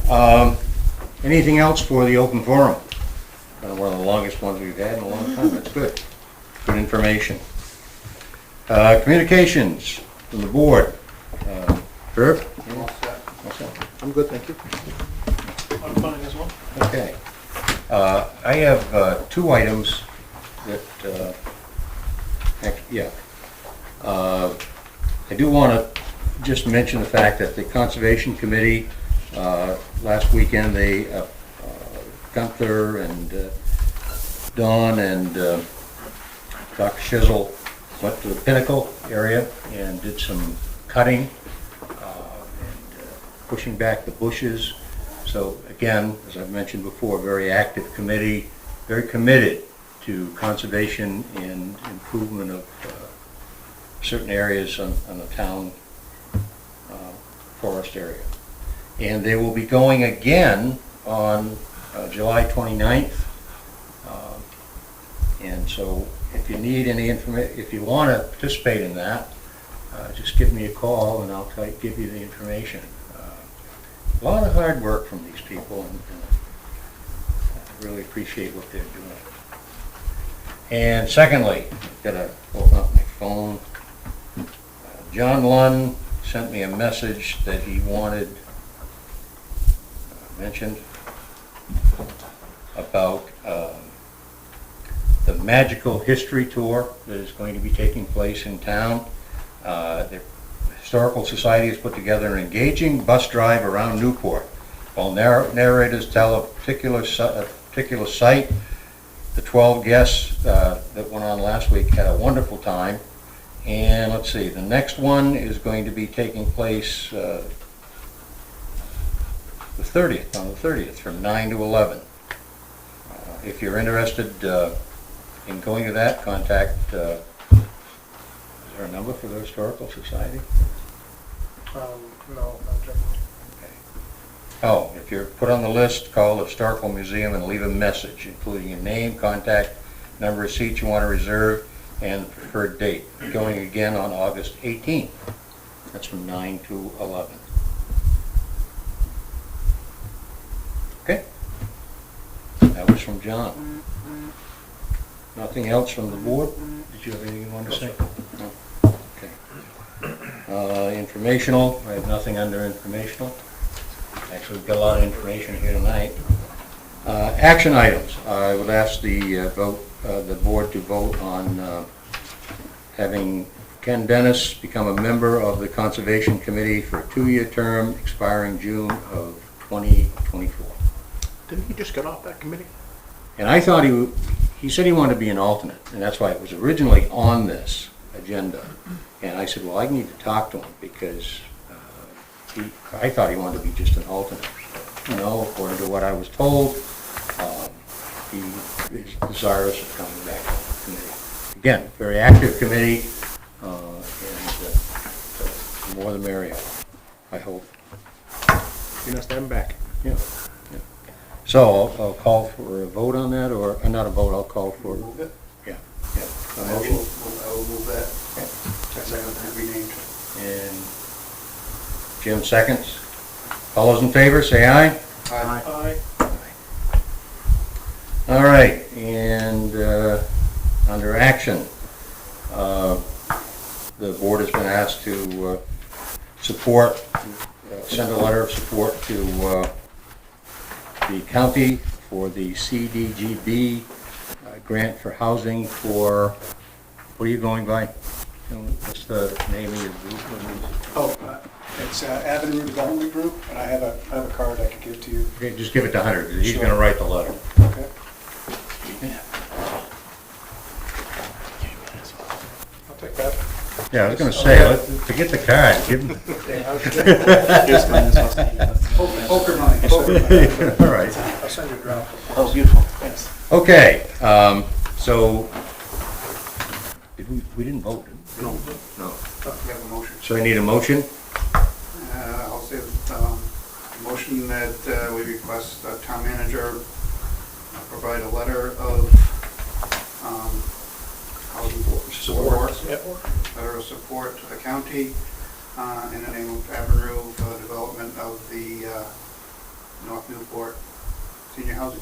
Yeah. Anything else for the open forum? One of the longest ones we've had in a long time. That's good. Good information. Communications from the board. Herb? All set. What's that? I'm good, thank you. I'm fine as well. Okay. I have two items that, I do want to just mention the fact that the Conservation Committee, last weekend, they, Gunther and Don and Dr. Shizzle went to the Pinnacle area and did some cutting and pushing back the bushes. So again, as I've mentioned before, very active committee, very committed to conservation and improvement of certain areas on the town forest area. And they will be going again on July 29th. And so if you need any information, if you want to participate in that, just give me a call and I'll give you the information. A lot of hard work from these people, and I really appreciate what they're doing. And secondly, I've got to open up my phone. John Lunn sent me a message that he wanted mentioned about the Magical History Tour that is going to be taking place in town. The Historical Society has put together an engaging bus drive around Newport. While narrators tell a particular site, the 12 guests that went on last week had a wonderful time. And let's see, the next one is going to be taking place on the 30th, from 9 to 11. If you're interested in going to that, contact, is there a number for the Historical Society? No, not generally. Oh, if you're put on the list, call the Historical Museum and leave a message, including your name, contact, number of seats you want to reserve, and the preferred date. Going again on August 18th. That's from 9 to 11. Okay? That was from John. Nothing else from the board? Did you have anything you wanted to say? No? Okay. Informational, I have nothing under informational. Actually, we've got a lot of information here tonight. Action items. I would ask the board to vote on having Ken Dennis become a member of the Conservation Committee for a 2-year term expiring June of 2024. Didn't he just get off that committee? And I thought he said he wanted to be an alternate, and that's why it was originally on this agenda. And I said, well, I need to talk to him because I thought he wanted to be just an alternate. No, according to what I was told, he is desirous of coming back to the committee. Again, very active committee, and the more the merrier, I hope. Be nice to have him back. Yeah. So I'll call for a vote on that, or not a vote, I'll call for, Move it. yeah. A I motion. will move that. As I have renamed. And Jim seconds. All those in favor, say aye. Aye. All right, and under action, the board has been asked to support, send a letter of support to the county for the CDGB grant for housing for, what are you going by? What's the name of your group? It's Avenue Development Group, and I have a card I could give to you. Okay, just give it to Hunter, because he's Sure. gonna write the letter. Okay. I'll take that. Yeah, I was gonna say, forget the card, give him. Poker money. All right. I'll send you a draft. Oh, beautiful, thanks. Okay, so, we didn't vote, did we? No. We have a motion. So I need a motion? I'll say, motion that we request the town manager provide a letter of housing support. Letter of support to the county in the name of Avenue for the development of the North Newport senior housing.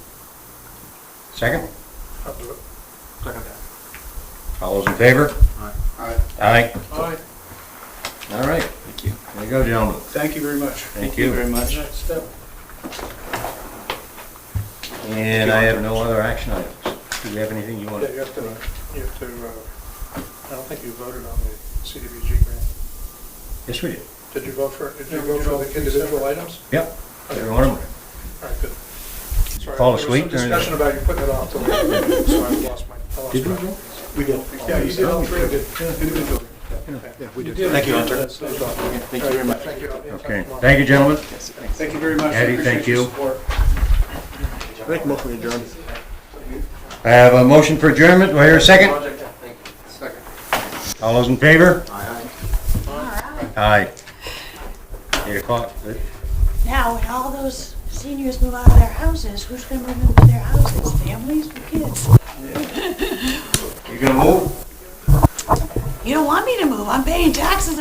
Second? I'll do it. Second that. All those in favor? All right. Aye. All right. All right. Thank you. There you go, gentlemen. Thank you very much. Thank you. very much. Next step. And I have no other action items. Do you have anything you want? Yeah, you have to, I don't think you voted on the CDBG grant. Yes, we did. Did you vote for the individual items? Yep. Every one of them. All right, good. Sorry, Fall there was asleep some during discussion about you putting it off till later, so I lost my. Did we track. vote? We did. Yeah, you did all three. Individually. Yeah, we did. Thank you, Hunter. Thank you very much. Thank you. Okay. Thank you, gentlemen. Thank you very much. Eddie, Appreciate thank your you. support. Make a motion to adjourn. I have a motion for adjournment. Do I hear a second? Second. All those in favor? All right. Aye. 8 o'clock. Good. Now, when all those seniors move out of their houses, who's gonna move into their houses? Families or kids? You gonna move? You don't want me to move. I'm paying taxes.